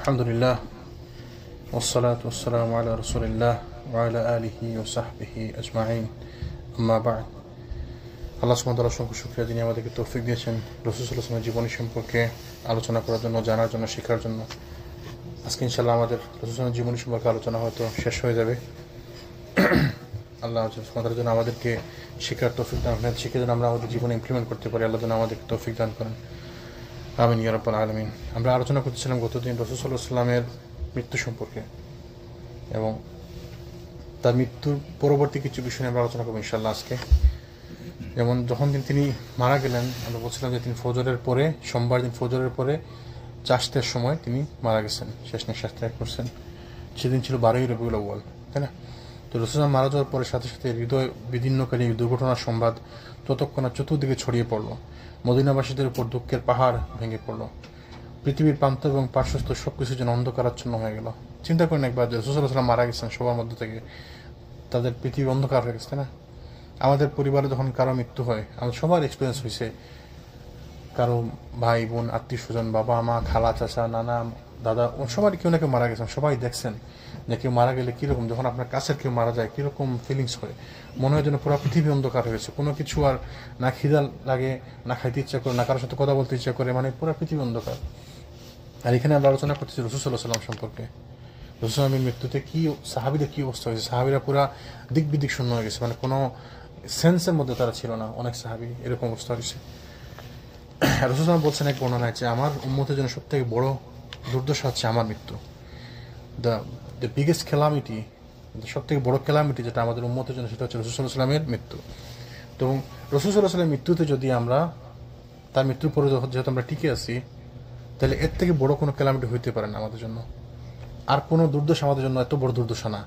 আলহামদুলিল্লাহ ওয়াসসালাতু ওয়াসসালামু আলা রাসূলিল্লাহ ওয়া আলা আলিহি ওয়া সাহবিহি আজমাইন আম্মা বা'দ। আল্লাহ সুবহানাহু ওয়া তাআলা অসংখ্য শুকরিয়া, যিনি আমাদেরকে তৌফিক দিয়েছেন রাসূল সাল্লাল্লাহু আলাইহি ওয়াসাল্লামের জীবনী সম্পর্কে আলোচনা করার জন্য, জানার জন্য, শেখার জন্য। আজকে ইনশাআল্লাহ আমাদের রাসূল সাল্লাল্লাহু আলাইহি ওয়াসাল্লামের জীবনী সম্পর্কে আলোচনা হয়তো শেষ হয়ে যাবে। আল্লাহ সুবহানাহু ওয়া তাআলা যেন আমাদেরকে শেখার তৌফিক দান করেন, শিখে যেন আমরা আমাদের জীবনে ইমপ্লিমেন্ট করতে পারি। আল্লাহ যেন আমাদেরকে তৌফিক দান করেন, আমিন ইয়া রাব্বাল আলামিন। আমরা আলোচনা করতেছিলাম গতদিন রাসূল সাল্লাল্লাহু আলাইহি ওয়াসাল্লামের মৃত্যু সম্পর্কে এবং তার মৃত্যুর পরবর্তী কিছু বিষয় নিয়ে আমরা আলোচনা করবো ইনশাআল্লাহ আজকে। যেমন যখন তিনি মারা গেলেন, আমরা বলছিলাম যে তিনি ফজরের পরে, সোমবার দিন ফজরের পরে চাষতের সময় তিনি মারা গেছেন, শেষ নিঃশ্বাস ত্যাগ করছেন। সেদিন ছিল 12ই রবিউল আউয়াল, তাই না? তো রাসূল মারা যাওয়ার পরে সাথে সাথে হৃদয় বিদীর্ণকারী দুর্ঘটনার সংবাদ ততক্ষণাৎ চতুর্দিকে ছড়িয়ে পড়ল। মদিনাবাসীদের উপর দুঃখের পাহাড় ভেঙে পড়ল। পৃথিবীর প্রান্ত এবং পার্শ্বস্থ সবকিছু যেন অন্ধকারাচ্ছন্ন হয়ে গেল। চিন্তা করেন একবার, রাসূল সাল্লাল্লাহু আলাইহি ওয়াসাল্লাম মারা গেছেন, সবার মধ্যে থেকে তাদের পৃথিবী অন্ধকার হয়ে গেছে, তাই না? আমাদের পরিবারে যখন কারো মৃত্যু হয়, আমাদের সবার এক্সপিরিয়েন্স হয়েছে, কারো ভাই বোন, আত্মীয় স্বজন, বাবা মা, খালা চাচা, নানা দাদা, সবারই কেউ না কেউ মারা গেছেন। সবাই দেখছেন যে কেউ মারা গেলে কীরকম, যখন আপনার কাছের কেউ মারা যায় কীরকম ফিলিংস হয়। মনে হয় যেন পুরো পৃথিবী অন্ধকার হয়ে গেছে, কোনো কিছু আর না খিদা লাগে, না খাইতে ইচ্ছা করে, না কারোর সাথে কথা বলতে ইচ্ছা করে, মানে পুরো পৃথিবী অন্ধকার। আর এখানে আমরা আলোচনা করতেছি রাসূল সাল্লাল্লাহু আলাইহি ওয়াসাল্লাম সম্পর্কে। রাসূল সাল্লাল্লাহু আলাইহি মৃত্যুতে কি সাহাবীদের কি অবস্থা হয়েছে, সাহাবীরা পুরা দিক বিদিক শূন্য হয়ে গেছে, মানে কোনো সেন্সের মধ্যে তারা ছিল না। অনেক সাহাবী এরকম অবস্থা হয়েছে। রাসূল সাল্লাল্লাহু আলাইহি বলছেন এক বর্ণনায় যে আমার উম্মতের জন্য সবথেকে বড় দুর্দশা হচ্ছে আমার মৃত্যু। দ্য বিগেস্ট ক্যালামিটি, সবথেকে বড় ক্যালামিটি যেটা আমাদের উম্মতের জন্য, সেটা হচ্ছে রাসূল সাল্লাল্লাহু আলাইহি ওয়াসাল্লামের মৃত্যু। তো রাসূল সাল্লাল্লাহু আলাইহি ওয়াসাল্লামের মৃত্যুতে যদি আমরা, তার মৃত্যুর পরে যেহেতু আমরা টিকে আছি, তাহলে এর থেকে বড় কোনো ক্যালামিটি হইতে পারে না আমাদের জন্য। আর কোনো দুর্দশা আমাদের জন্য এত বড় দুর্দশা না,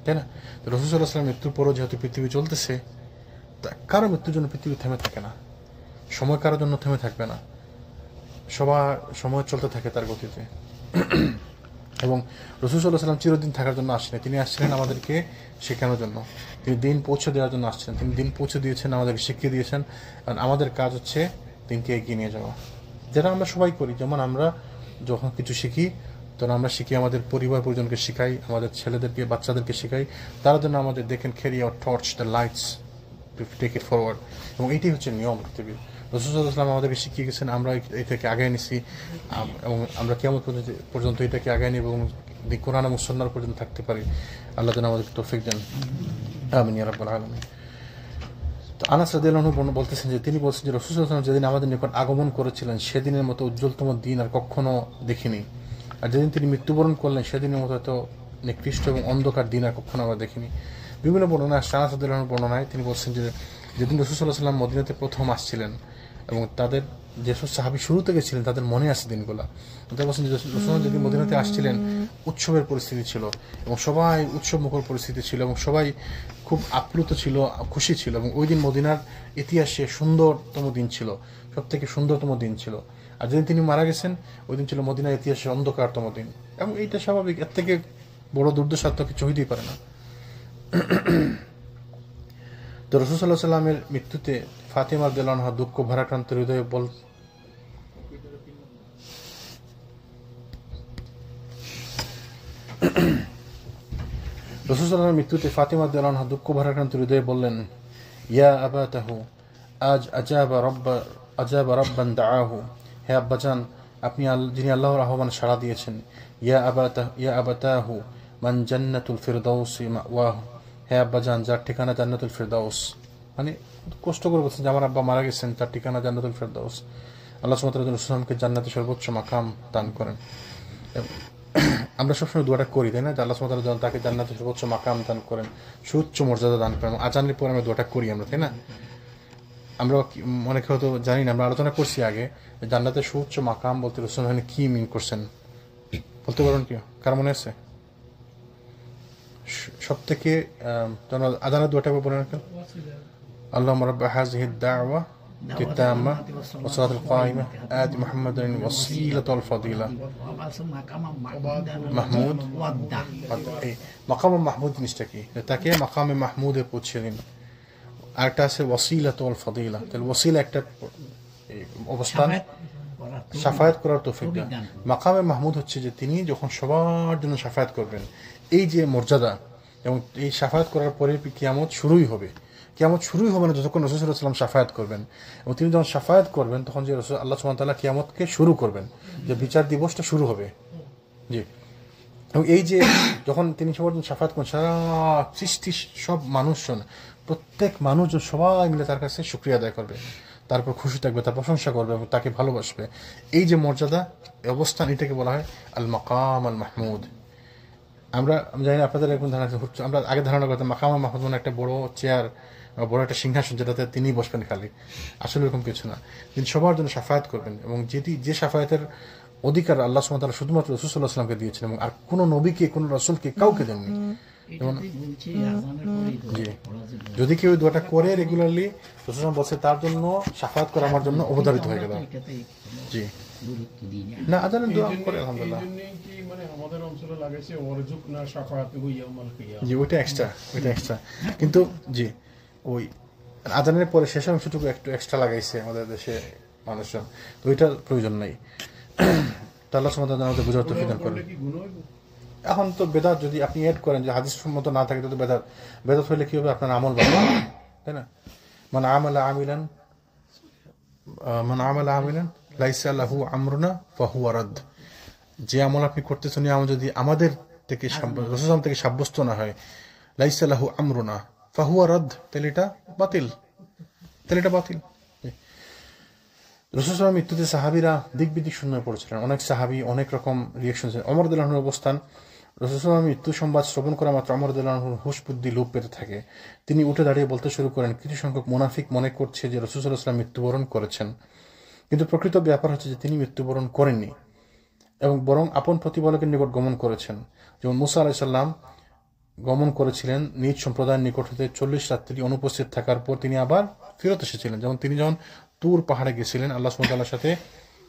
তাই না? তো রাসূল সাল্লাল্লাহু আলাইহি ওয়াসাল্লামের মৃত্যুর পরও যেহেতু পৃথিবী চলতেছে, কারো মৃত্যুর জন্য পৃথিবী থেমে থাকে না, সময় কারোর জন্য থেমে থাকবে না, সবার সময় চলতে থাকে তার গতিতে। এবং রাসূল সাল্লাল্লাহু আলাইহি ওয়াসাল্লাম চিরদিন থাকার জন্য আসছেন, তিনি আসছিলেন আমাদেরকে শেখানোর জন্য, তিনি দিন পৌঁছে দেওয়ার জন্য আসছেন। তিনি দিন পৌঁছে দিয়েছেন, আমাদেরকে শিখিয়ে দিয়েছেন। আর আমাদের কাজ হচ্ছে দিনকে এগিয়ে নিয়ে যাওয়া, যেটা আমরা সবাই করি। যেমন আমরা যখন কিছু শিখি, তখন আমরা শিখি, আমাদের পরিবার পরিজনকে শিখাই, আমাদের ছেলেদেরকে, বাচ্চাদেরকে শিখাই, তারা যেন আমাদের দেখেন carry our torch, the lights, to take it forward. এবং এইটাই হচ্ছে নিয়ম পৃথিবীর। রাসূল সাল্লাল্লাহু আলাইহি ওয়াসাল্লাম আমাদেরকে শিখিয়ে গেছেন, আমরা এই থেকে আগায় নিছি এবং আমরা কিয়ামত পর্যন্ত এটাকে আগায় নিব এবং কোরআন এবং সুন্নাহর পর্যন্ত থাকতে পারি। আল্লাহ যেন আমাদেরকে তৌফিক দেন, আমিন ইয়া রাব্বাল আলামিন। তো আনাস রাদিয়াল্লাহু আনহু বলতেছেন যে তিনি বলছেন যে রাসূল সাল্লাল্লাহু আলাইহি ওয়াসাল্লাম যেদিন আমাদের নিকট আগমন করেছিলেন, সেদিনের মতো উজ্জ্বলতম দিন আর কখনো দেখিনি। আর যেদিন তিনি মৃত্যুবরণ করলেন, সেদিনের মতো এত নিকৃষ্ট এবং অন্ধকার দিন আর কখনো আমরা দেখিনি। বিভিন্ন বর্ণনায়, আনাস রাদিয়াল্লাহু আনহুর বর্ণনায় তিনি বলছেন যে যেদিন রাসূল সাল্লাল্লাহু আলাইহি ওয়াসাল্লাম মদিনাতে প্রথম আসছিলেন এবং তাদের যেসব সাহাবী শুরু থেকে ছিলেন তাদের মনে আছে দিনগুলো। তারা বলছেন যে রাসূল যেদিন মদিনাতে আসছিলেন, উৎসবের পরিস্থিতি ছিল এবং সবাই উৎসব মুখর পরিস্থিতি ছিল এবং সবাই খুব আপ্লুত ছিল, খুশি ছিল। এবং ওই দিন মদিনার ইতিহাসে সুন্দরতম দিন ছিল, সব থেকে সুন্দরতম দিন ছিল। আর যেদিন তিনি মারা গেছেন, ওই দিন ছিল মদিনার ইতিহাসে অন্ধকারতম দিন। এবং এইটা স্বাভাবিক, এর থেকে বড় দুর্দশা তো কিছু হইতেই পারে না। তো রাসূল সাল্লাল্লাহু আলাইহি ওয়াসাল্লামের মৃত্যুতে ফাতিমা রাদিয়াল্লাহু আনহা দুঃখ ভারাক্রান্ত হৃদয়ে রাসূল সাল্লাল্লাহু আলাইহি মৃত্যুতে ফাতিমা রাদিয়াল্লাহু আনহা দুঃখ ভারাক্রান্ত হৃদয়ে বললেন, ইয়া আবাতাহু আজ আজাবা রাব্বান দাআহু, হে আব্বাজান, আপনি যিনি আল্লাহর আহ্বানে সাড়া দিয়েছেন। ইয়া আবাতাহু মান জান্নাতুল ফিরদাউসি মাওয়াহু, হে আব্বাজান, যার ঠিকানা জান্নাতুল ফিরদাউস। মানে কষ্ট করে বলছেন যে আমার আব্বা মারা গেছেন, তার ঠিকানা জান্নাতুল ফিরদাউস। আল্লাহ সুবহানাহু ওয়া তাআলা রাসূলকে জান্নাতে সর্বোচ্চ মাকাম দান করেন। আমরা সবসময় দোয়াটা করি, তাই না? যে আল্লাহ সুবহানাহু ওয়া তাআলা তাকে জান্নাতে সর্বোচ্চ মাকাম দান করেন, সুউচ্চ মর্যাদা দান করেন। আজানের পরে আমরা দোয়াটা করি আমরা, তাই না? আমরা অনেকে হয়তো জানি না, আমরা আলোচনা করছি আগে জান্নাতের সুউচ্চ মাকাম বলতে রাসূল কি মিন করছেন, বলতে পারেন কি? কার মনে আছে? সব থেকে আজানের দোয়াটা বলে রাখেন, আল্লাহুম্মা রাব্বা হাযিহি দাওয়া التامة والصلاة القائمة آت محمدا الوسيلة والفضيلة محمود مقام محمود نشتكي তাকে মাকামে মাহমুদে পৌঁছে দিন। আরেকটা আছে ওয়াসিলাত ওয়াল ফাদিলা, তাহলে ওয়াসিলা একটা অবস্থান, শাফায়াত করার তৌফিক দেন। মাকামে মাহমুদ হচ্ছে যে তিনি যখন সবার জন্য শাফায়াত করবেন, এই যে মর্যাদা, এবং এই শাফায়াত করার পরে কিয়ামত শুরুই হবে। কিয়ামত শুরুই হবে না যতক্ষণ রাসূল সাল্লাল্লাহু আলাইহি ওয়াসাল্লাম শাফায়াত করবেন, এবং তিনি যখন শাফায়াত করবেন তখন যে রাসূল আল্লাহ সুবহানাহু ওয়া তাআলা কিয়ামতকে শুরু করবেন, যে বিচার দিবসটা শুরু হবে। জি, এবং এই যে যখন তিনি সবার জন্য শাফায়াত করেন, সারা সৃষ্টি সব মানুষজন, প্রত্যেক মানুষজন সবাই মিলে তার কাছে শুকরিয়া আদায় করবে, তারপর খুশি থাকবে, তার প্রশংসা করবে এবং তাকে ভালোবাসবে। এই যে মর্যাদা, অবস্থান, এটাকে বলা হয় আল মাকাম আল মাহমুদ। আমরা জানি না আপনাদের এরকম ধারণা, আমরা আগে ধারণা করতাম মাকাম আল মাহমুদ মানে একটা বড় চেয়ার, বড় একটা সিংহাসন যেটাতে তিনি বসবেন খালি। আসলে এরকম কিছু না, তিনি সবার জন্য শাফায়াত করবেন, এবং যে শাফায়াতের অধিকার আল্লাহ সুবহানাহু ওয়া তাআলা শুধুমাত্র রাসূল সাল্লাল্লাহু আলাইহি ওয়াসাল্লামকে দিয়েছেন, এবং আর কোনো নবীকে, কোনো রাসূলকে কাউকে দেননি। যেমন জি, যদি কেউ দোয়াটা করে রেগুলারলি, রাসূল বলছে তার জন্য শাফায়াত করা আমার জন্য অবধারিত হয়ে গেল। জি, না আজানের দোয়া করে আলহামদুলিল্লাহ। মানে আমাদের অঞ্চলে লাগাইছে ওয়ারজুকনা শাফাআতু ইয়াউমাল কিয়ামah। জি, ওইটা এক্সট্রা, কিন্তু জি ওই আজানের পরে শেষ অংশটুকু একটু এক্সট্রা লাগাইছে আমাদের দেশে মানুষজন, তো ওইটা প্রয়োজন নাই। তো আল্লাহ সুবহানাহু ওয়া তাআলা আমাদের বুঝার তৌফিক দান করেন। এখন তো বেদাত যদি আপনি এড করেন, যে হাদিস সম্মত না থাকে, তো বেদাত হইলে কি হবে, আপনার আমল বাড়বে, তাই না? মান আমালা আমিলান লাইসা লাহু আমরুনা ফাহুয়া রাদ। যে আমল আপনি করতেছেন, আমল যদি আমাদের থেকে রাসূল থেকে সাব্যস্ত না হয়, লাইসা লাহু আমরুনা ফাহুয়া রাদ, তাহলে এটা বাতিল। রাসূল সাল্লাল্লাহু মৃত্যুতে সাহাবীরা দিকবিদিক শূন্য পড়েছিলেন। অনেক সাহাবী অনেক রকম রিয়াকশন। ওমর রাদিয়াল্লাহু আনহুর অবস্থান, রাসূল সাল্লাল্লাহু মৃত্যু সংবাদ শ্রবণ করা মাত্র ওমর রাদিয়াল্লাহু আনহুর হুঁশ বুদ্ধি লোপ পেতে থাকে। তিনি উঠে দাঁড়িয়ে বলতে শুরু করেন, কিছু সংখ্যক মুনাফিক মনে করছে যে রাসূল সাল্লাল্লাহু আলাইহি ওয়াসাল্লাম মৃত্যুবরণ করেছেন, কিন্তু প্রকৃত ব্যাপার হচ্ছে যে তিনি মৃত্যুবরণ করেননি, এবং বরং আপন প্রতিপালকের নিকট গমন করেছেন। যেমন মুসা আলাইহিস সালাম গমন করেছিলেন নিজ সম্প্রদায়ের নিকট হতে 40 রাত্রি অনুপস্থিত থাকার পর তিনি আবার ফেরত এসেছিলেন। যেমন তিনি যখন তুর পাহাড়ে গেছিলেন আল্লাহ সুবহানাহু ওয়া তাআলার সাথে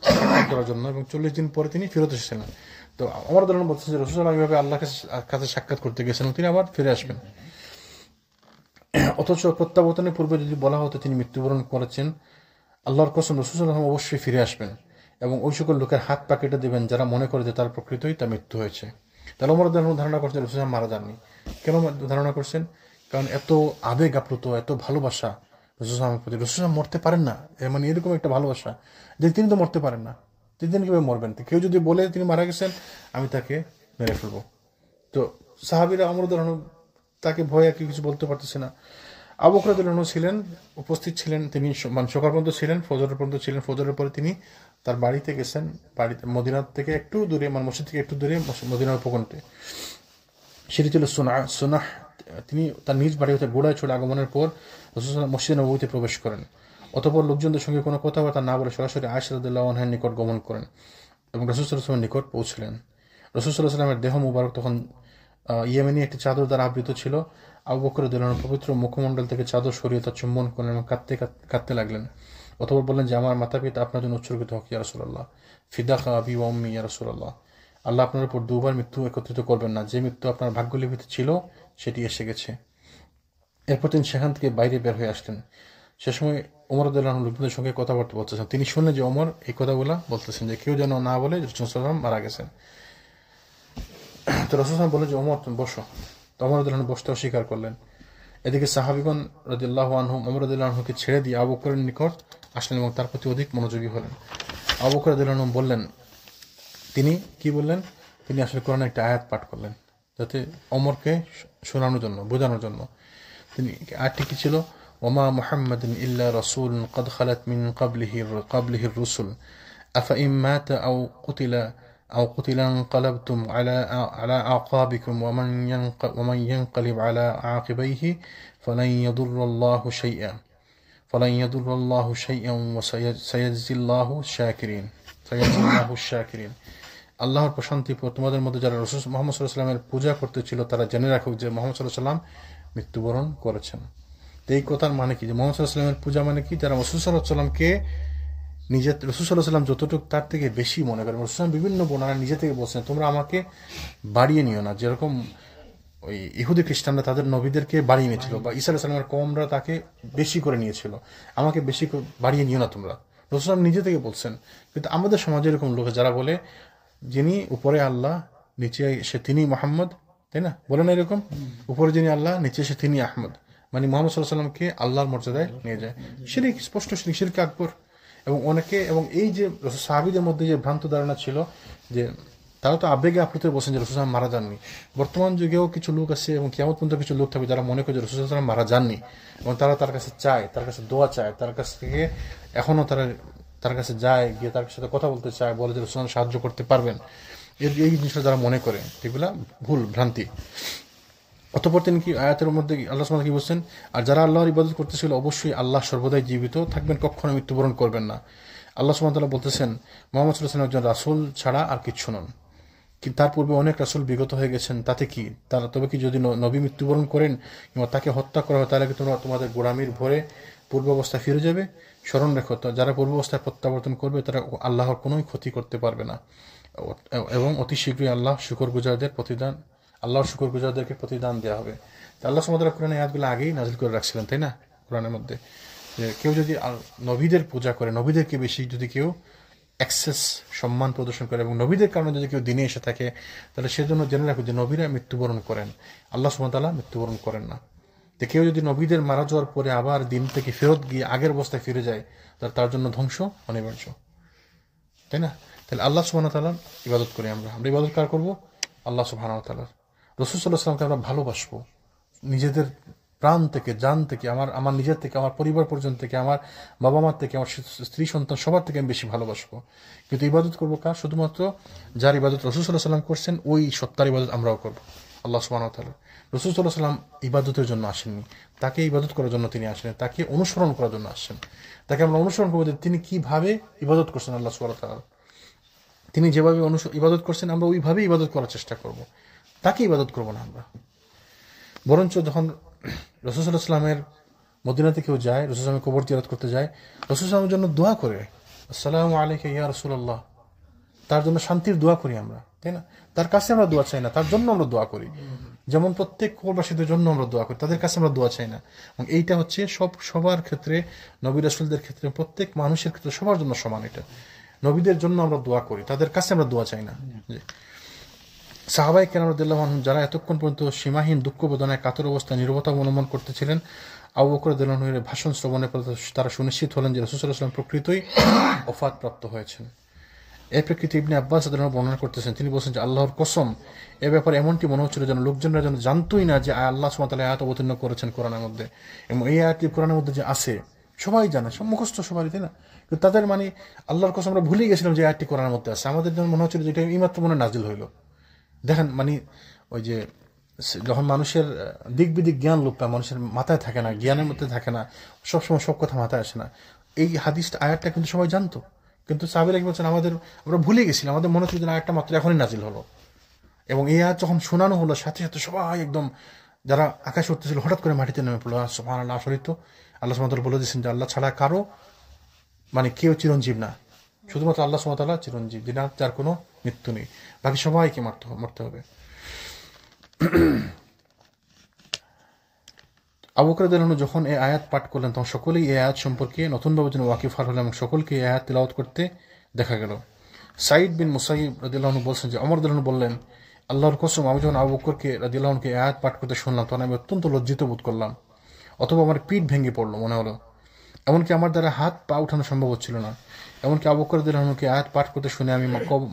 সাক্ষাৎ করার জন্য, এবং 40 দিন পরে তিনি ফেরত এসেছিলেন। তো আমার ধারণা বলছেন যে রাসূল সাল্লাল্লাহু আলাইহি ওয়াসাল্লাম আল্লাহর কাছে সাক্ষাৎ করতে গেছেন, তিনি আবার ফিরে আসবেন। অথচ প্রত্যাবর্তনের পূর্বে যদি বলা হতো তিনি মৃত্যুবরণ করেছেন, আল্লাহর কসম রাসূল সাল্লাল্লাহু আলাইহি ওয়াসাল্লাম অবশ্যই ফিরে আসবেন এবং ওই সকল লোকের হাত পা কেটে দেবেন যারা মনে করে যে তার প্রকৃতই তা মৃত্যু হয়েছে। তাহলে ওমর রাদিয়াল্লাহু আনহু ধারণা করছেন রাসূল সাল্লাল্লাহু আলাইহি ওয়াসাল্লাম মারা যাননি। কেন ধারণা করছেন? কারণ এত আবেগ আপ্লুত, এত ভালোবাসা রাসূল সাল্লাল্লাহু আলাইহি ওয়াসাল্লামের প্রতি। রাসূল সাল্লাল্লাহু আলাইহি ওয়াসাল্লাম মরতে পারেন না, মানে এরকম একটা ভালোবাসা যে তিনি তো মরতে পারেন না, তিনি কিভাবে মরবেন? কেউ যদি বলে তিনি মারা গেছেন, আমি তাকে মেরে ফেলবো। তো সাহাবীরা ওমর রাদিয়াল্লাহু আনহু তাকে ভয়ে কিছু বলতে পারতেছে না। আবু বকর রাদিয়াল্লাহু আনহু ছিলেন, উপস্থিত ছিলেন, তিনি সকাল পর্যন্ত ছিলেন, ফজরের পর্যন্ত ছিলেন। ফজরের পরে তিনি তার বাড়িতে গেছেন, বাড়িতে মদিনা থেকে একটু দূরে, মানে মসজিদ থেকে একটু দূরে মদিনার উপকণ্ঠে, সেটি ছিল সুনাহ। তিনি তার নিজ বাড়ি হতে গোড়ায় চলে আগমনের পর রাসূল সাল্লাল্লাহু আলাইহি ওয়াসাল্লাম মসজিদে নববীতে প্রবেশ করেন। অতঃপর লোকজনদের সঙ্গে কোনো কথাবার্তা না বলে সরাসরি আয়েশা রাদিয়াল্লাহু আনহার নিকট গমন করেন এবং রাসূল সাল্লাল্লাহু আলাইহি ওয়াসাল্লামের নিকট পৌঁছলেন। রাসূল সাল্লাল্লাহু আলাইহি ওয়াসাল্লামের দেহ মুবারক তখন ইয়েমেনি একটি চাদর দ্বারা আবৃত ছিল। আবু বকর রাদিয়াল্লাহু আনহু পবিত্র মুখমণ্ডল থেকে চাদর সরিয়ে তা চুম্বন করলেন এবং কাঁদতে লাগলেন। অতঃপর বললেন যে আমার মাতা পিতা আপনার জন্য উৎসর্গিত হোক ইয়া রাসূলুল্লাহ, ফিদাকা আবি ওয়া উম্মি ইয়া রাসূলুল্লাহ। আল্লাহ আপনার উপর দুবার মৃত্যু একত্রিত করবেন না, যে মৃত্যু আপনার ভাগ্যলিপিতে ছিল সেটি এসে গেছে। এরপর তিনি সেখান থেকে বাইরে বের হয়ে আসলেন। সে সময় ওমর রাদিয়াল্লাহু আনহু লোকদের সঙ্গে কথাবার্তা বলতেছেন। তিনি শুনলেন যে ওমর এই কথাগুলা বলতেছেন যে কেউ যেন না বলে রাসূল সাল্লাল্লাহু আলাইহি ওয়াসাল্লাম মারা গেছেন। তো রাসূল সাল্লাল্লাহু আলাইহি ওয়াসাল্লাম বললেন যে ওমর তুমি বসো। তো ওমর রাদিয়াল্লাহু আনহু বসতে অস্বীকার করলেন। এদিকে সাহাবীগণ রাদিয়াল্লাহু আনহুম ওমর রাদিয়াল্লাহু আনহুকে ছেড়ে দিয়ে আবু বকরের নিকট আসলেন এবং তার প্রতি অধিক মনোযোগী হলেন। আবু বকর রাদিয়াল্লাহু আনহু বললেন, তিনি কি বললেন? তিনি আসলে কোরআনের একটা আয়াত পাঠ করলেন যাতে ওমরকে শোনানোর জন্য, বোঝানোর জন্য। তিনি আয়াতটি কি ছিল? ওমা মুহাম্মাদুন ইল্লা রাসূলুন ক্বাদ খালাত মিন ক্বাবলিহি রুসুল আফা ইন মাতা আও কুতিলা ইনকালাবতুম আলা আকাবিকুম ওয়া মান ইয়ানকালিব আলা আকিবাইহি ফালান ইয়াদুররাল্লাহু শাইআন ওয়া সায়াজজিল্লাহু শাকিরিন। আল্লাহর প্রশান্তি তোমাদের মধ্যে যারা রাসূল মুহাম্মদ সাল্লাল্লাহু আলাইহি ওয়াসাল্লামের পূজা করতেছিল তারা জেনে রাখুক যে মুহাম্মদ সাল্লাল্লাহু আলাইহি ওয়াসাল্লাম মৃত্যুবরণ করেছেন। তো এই কথার মানে কি? যে মুহাম্মদ সাল্লাল্লাহু আলাইহি ওয়াসাল্লামের পূজা মানে কি? যারা রাসূল সাল্লাল্লাহু আলাইহি ওয়াসাল্লামকে রাসূল সাল্লাল্লাহু আলাইহি ওয়াসাল্লাম যতটুকু তার থেকে বেশি মনে করেন। রাসূল সাল্লাল্লাহু আলাইহি ওয়াসাল্লাম বিভিন্ন বর্ণনা নিজে থেকে বলছেন তোমরা আমাকে বাড়িয়ে নিও না, যেরকম ওই ইহুদি খ্রিস্টানরা তাদের নবীদেরকে বাড়িয়ে নিয়েছিল, বা ঈসা আলাইহিস সালামের কওমরা তাকে বেশি করে নিয়েছিল, আমাকে বেশি বাড়িয়ে নিও না তোমরা। রাসূল নিজে থেকে বলছেন। কিন্তু আমাদের সমাজে এরকম লোক যারা বলে যিনি উপরে আল্লাহ নিচে সে তিনি মুহাম্মদ, তাই না? বলে না এরকম, উপরে যিনি আল্লাহ নিচে সে তিনি আহমদ, মানে মুহাম্মদ সাল্লাল্লাহু আলাইহি ওয়াসাল্লামকে আল্লাহর মর্যাদায় নিয়ে যায়। শিরক, স্পষ্ট শিরক, শিরকে আকবর। এবং অনেকে, এবং এই যে সাহাবীদের মধ্যে যে ভ্রান্ত ধারণা ছিল যে তারা তো আবেগে আপ্লুত বলছেন যে রাসূল মারা যাননি। বর্তমান যুগেও কিছু লোক আছে এবং কিয়ামত পর্যন্ত কিছু লোক থাকবে যারা মনে করে যে রাসূল মারা যাননি, এবং তারা তার কাছে চায়, তার কাছে দোয়া চায়, তার কাছ থেকে এখনো তারা তার কাছে যায়, গিয়ে তার সাথে কথা বলতে চায়, বলে যে রাসূল সাহায্য করতে পারবেন। এই জিনিসটা যারা মনে করে এগুলা ভুল, ভ্রান্তি। অতঃপর তিনি কি আয়াতের মধ্যে আল্লাহ সুবহানাহু কি বলছেন, আর যারা আল্লাহর ইবাদত করতেছিল অবশ্যই আল্লাহ সর্বদাই জীবিত থাকবেন, কখনো মৃত্যুবরণ করবেন না। আল্লাহ সুবহানাহু ওয়া তাআলা বলতেছেন মুহাম্মদ সাল্লাল্লাহু আলাইহি ওয়াসাল্লাম একজন রাসূল ছাড়া আর কিচ্ছু নন, কি তার পূর্বে অনেক রাসূল বিগত হয়ে গেছেন, তাতে কি তারা, তবে কি যদি নবী মৃত্যুবরণ করেন কিংবা তাকে হত্যা করা হয় তাহলে কি তোমরা তোমাদের গোলামির ভরে পূর্ব অবস্থায় ফিরে যাবে? স্মরণ রেখো, তো যারা পূর্ব অবস্থায় প্রত্যাবর্তন করবে তারা আল্লাহর কোনোই ক্ষতি করতে পারবে না, এবং অতি শীঘ্রই আল্লাহর শুকরগুজারদেরকে প্রতিদান দেওয়া হবে। আল্লাহ সুবহানাহু ওয়া তাআলা কোরআনে আয়াতগুলো আগেই নাযিল করে রাখছিলেন, তাই না? কোরআনের মধ্যে যে কেউ যদি নবীদের পূজা করে, নবীদেরকে বেশি যদি কেউ এক্সেস সম্মান প্রদর্শন করে এবং নবীদের কারণে যদি কেউ দিনে এসে থাকে, তাহলে সেজন্য জেনে রাখো যে নবীরা মৃত্যুবরণ করেন, আল্লাহ সুবহানাহু ওয়া তাআলা মৃত্যুবরণ করেন না। যে কেউ যদি নবীদের মারা যাওয়ার পরে আবার দিন থেকে ফেরত গিয়ে আগের অবস্থায় ফিরে যায়, তাহলে তার জন্য ধ্বংস অনিবার্য, তাই না? তাহলে আল্লাহ সুবহানাহু ওয়া তাআলার ইবাদত করি আমরা ইবাদত কার করবো? আল্লাহ সুবহানাহু ওয়া তাআলার। রাসূল সাল্লাল্লাহু আলাইহি ওয়াসাল্লামকে আমরা ভালোবাসবো নিজেদের প্রাণ থেকে, জান থেকে, আমার নিজের থেকে, আমার পরিবার পর্যন্ত থেকে, আমার বাবা মার থেকে, আমার স্ত্রী সন্তান সবার থেকে আমি বেশি ভালোবাসবো। কিন্তু ইবাদত করবো কার? শুধুমাত্র যার ইবাদত রাসূল সাল্লাল্লাহু আলাইহি ওয়াসাল্লাম করছেন, ওই সত্তার ইবাদত আমরাও করবো, আল্লাহ সুবহানাহু ওয়া তাআলা। রাসূল সাল্লাল্লাহু আলাইহি ওয়াসাল্লাম ইবাদতের জন্য আসেননি, তাকে ইবাদত করার জন্য তিনি আসেন, তাকে অনুসরণ করার জন্য আসছেন। তাকে আমরা অনুসরণ করবো যে তিনি কিভাবে ইবাদত করছেন আল্লাহ সুবহানাহু ওয়া তাআলা। তিনি যেভাবে ইবাদত করছেন আমরা ওইভাবে ইবাদত করার চেষ্টা করব, তাকে ইবাদত করবো না আমরা। বরঞ্চ যখন রাসূল সাল্লাল্লাহু আলাইহি ওয়াসাল্লামের মদিনাতে কেউ যায়, রাসূল সাল্লাল্লাহু আলাইহি ওয়াসাল্লামের কবর জিয়ারত করতে যায়, রাসূল সাল্লাল্লাহু আলাইহি ওয়াসাল্লামের জন্য দোয়া করে, আসসালামু আলাইকা ইয়া রাসূলুল্লাহ, তার জন্য শান্তির দোয়া করি আমরা, তাই না? তার কাছে আমরা দোয়া চাই না, তার জন্য আমরা দোয়া করি। যেমন প্রত্যেক কবরবাসীদের জন্য আমরা দোয়া করি, তাদের কাছে আমরা দোয়া চাই না। এবং এইটা হচ্ছে সবার ক্ষেত্রে, নবী রাসূলদের ক্ষেত্রে, প্রত্যেক মানুষের ক্ষেত্রে সবার জন্য সমান। এটা নবীদের জন্য আমরা দোয়া করি, তাদের কাছে আমরা দোয়া চাই না। সাহাবায়ে কেরাম রাদিয়াল্লাহু আনহুম যারা এতক্ষণ পর্যন্ত সীমাহীন দুঃখ বেদনায় কাতর অবস্থায় নীরবতা অবলম্বন করতেছিলেন, আবু বকর রাদিয়াল্লাহু আনহুর ভাষণ শ্রবণের পর তারা সুনিশ্চিত হলেন যে রাসূল সাল্লাল্লাহু আলাইহি ওয়াসাল্লাম প্রকৃতই ওফাত প্রাপ্ত হয়েছেন। এই প্রেক্ষিতে ইবনে আব্বাস রাদিয়াল্লাহু আনহু বর্ণনা করতেছেন, তিনি বলছেন যে আল্লাহর কসম, এ ব্যাপারে এমনটি মনে হচ্ছিল যেন লোকজনরা যেন জানতোই না যে আল্লাহ সুবহানাহু ওয়া তাআলা আয়াত অবতীর্ণ করেছেন কোরআনের মধ্যে, এবং এই আয়াতটি কোরআনের মধ্যে যে আছে সবাই জানে, সব মুখস্থ সবারই, তাই না? কিন্তু তাদের মানে আল্লাহর কসম আমরা ভুলে গেছিলাম যে আয়াতটি কোরআনের মধ্যে আছে, আমাদের জন্য মনে হচ্ছিল যে এটা এইমাত্র মনে নাজিল হইল। দেখেন, মানে ওই যে যখন মানুষের দিক বিদিক জ্ঞান লোপ পায়, মানুষের মাথায় থাকে না, জ্ঞানের মধ্যে থাকে না, সবসময় সব কথা মাথায় আসে না, এই হাদিসটা আয়াতটা কিন্তু সবাই জানতো, কিন্তু সাহাবীরা কি বলছেন আমরা ভুলে গেছিলাম, আমাদের মনে হচ্ছে যে আয়াতটা মাত্র এখনই নাজিল হলো। এবং এই আয়াত যখন শোনানো হলো সাথে সাথে সবাই একদম, যারা আকাশ উঠতেছিল হঠাৎ করে মাটিতে নেমে পড়লো, সুবহানাল্লাহ। আসলে তো আল্লাহ সুবহানাহু ওয়া তাআলা বলে দিয়েছেন যে আল্লাহ ছাড়া কারো, মানে কেউ চিরঞ্জীব না, শুধুমাত্র আল্লাহ সুবহানাহু ওয়া তাআলা চিরঞ্জীব, যার কোনো মৃত্যু নেই, বাকি সবাইকে মরতে হবে। আবু বকর রাদিয়াল্লাহু আনহু যখন এই আয়াত পাঠ করলেন, তখন সকলেই এই আয়াত সম্পর্কে নতুনভাবে যেন ওয়াকিফার হলেন এবং সকলকে এই আয়াত তিলাওয়াত করতে দেখা গেল। সাঈদ বিন মুসাইয়িব রাদিয়াল্লাহু আনহু বলছেন যে ওমর রাদিয়াল্লাহু আনহু বললেন, আল্লাহর কসম, আমি যখন আবু বকরকে রাদিয়াল্লাহু আনহুকে এই আয়াত পাঠ করতে শুনলাম, তখন আমি অত্যন্ত লজ্জিত বোধ করলাম, অথবা আমার পিঠ ভেঙে পড়লো মনে হলো, এমনকি আমার দ্বারা হাত পা উঠানো সম্ভব হচ্ছিল না। এমনকি আবু বকর রাদিয়াল্লাহু আনহুকে আয়াত পাঠ করতে শুনে আমি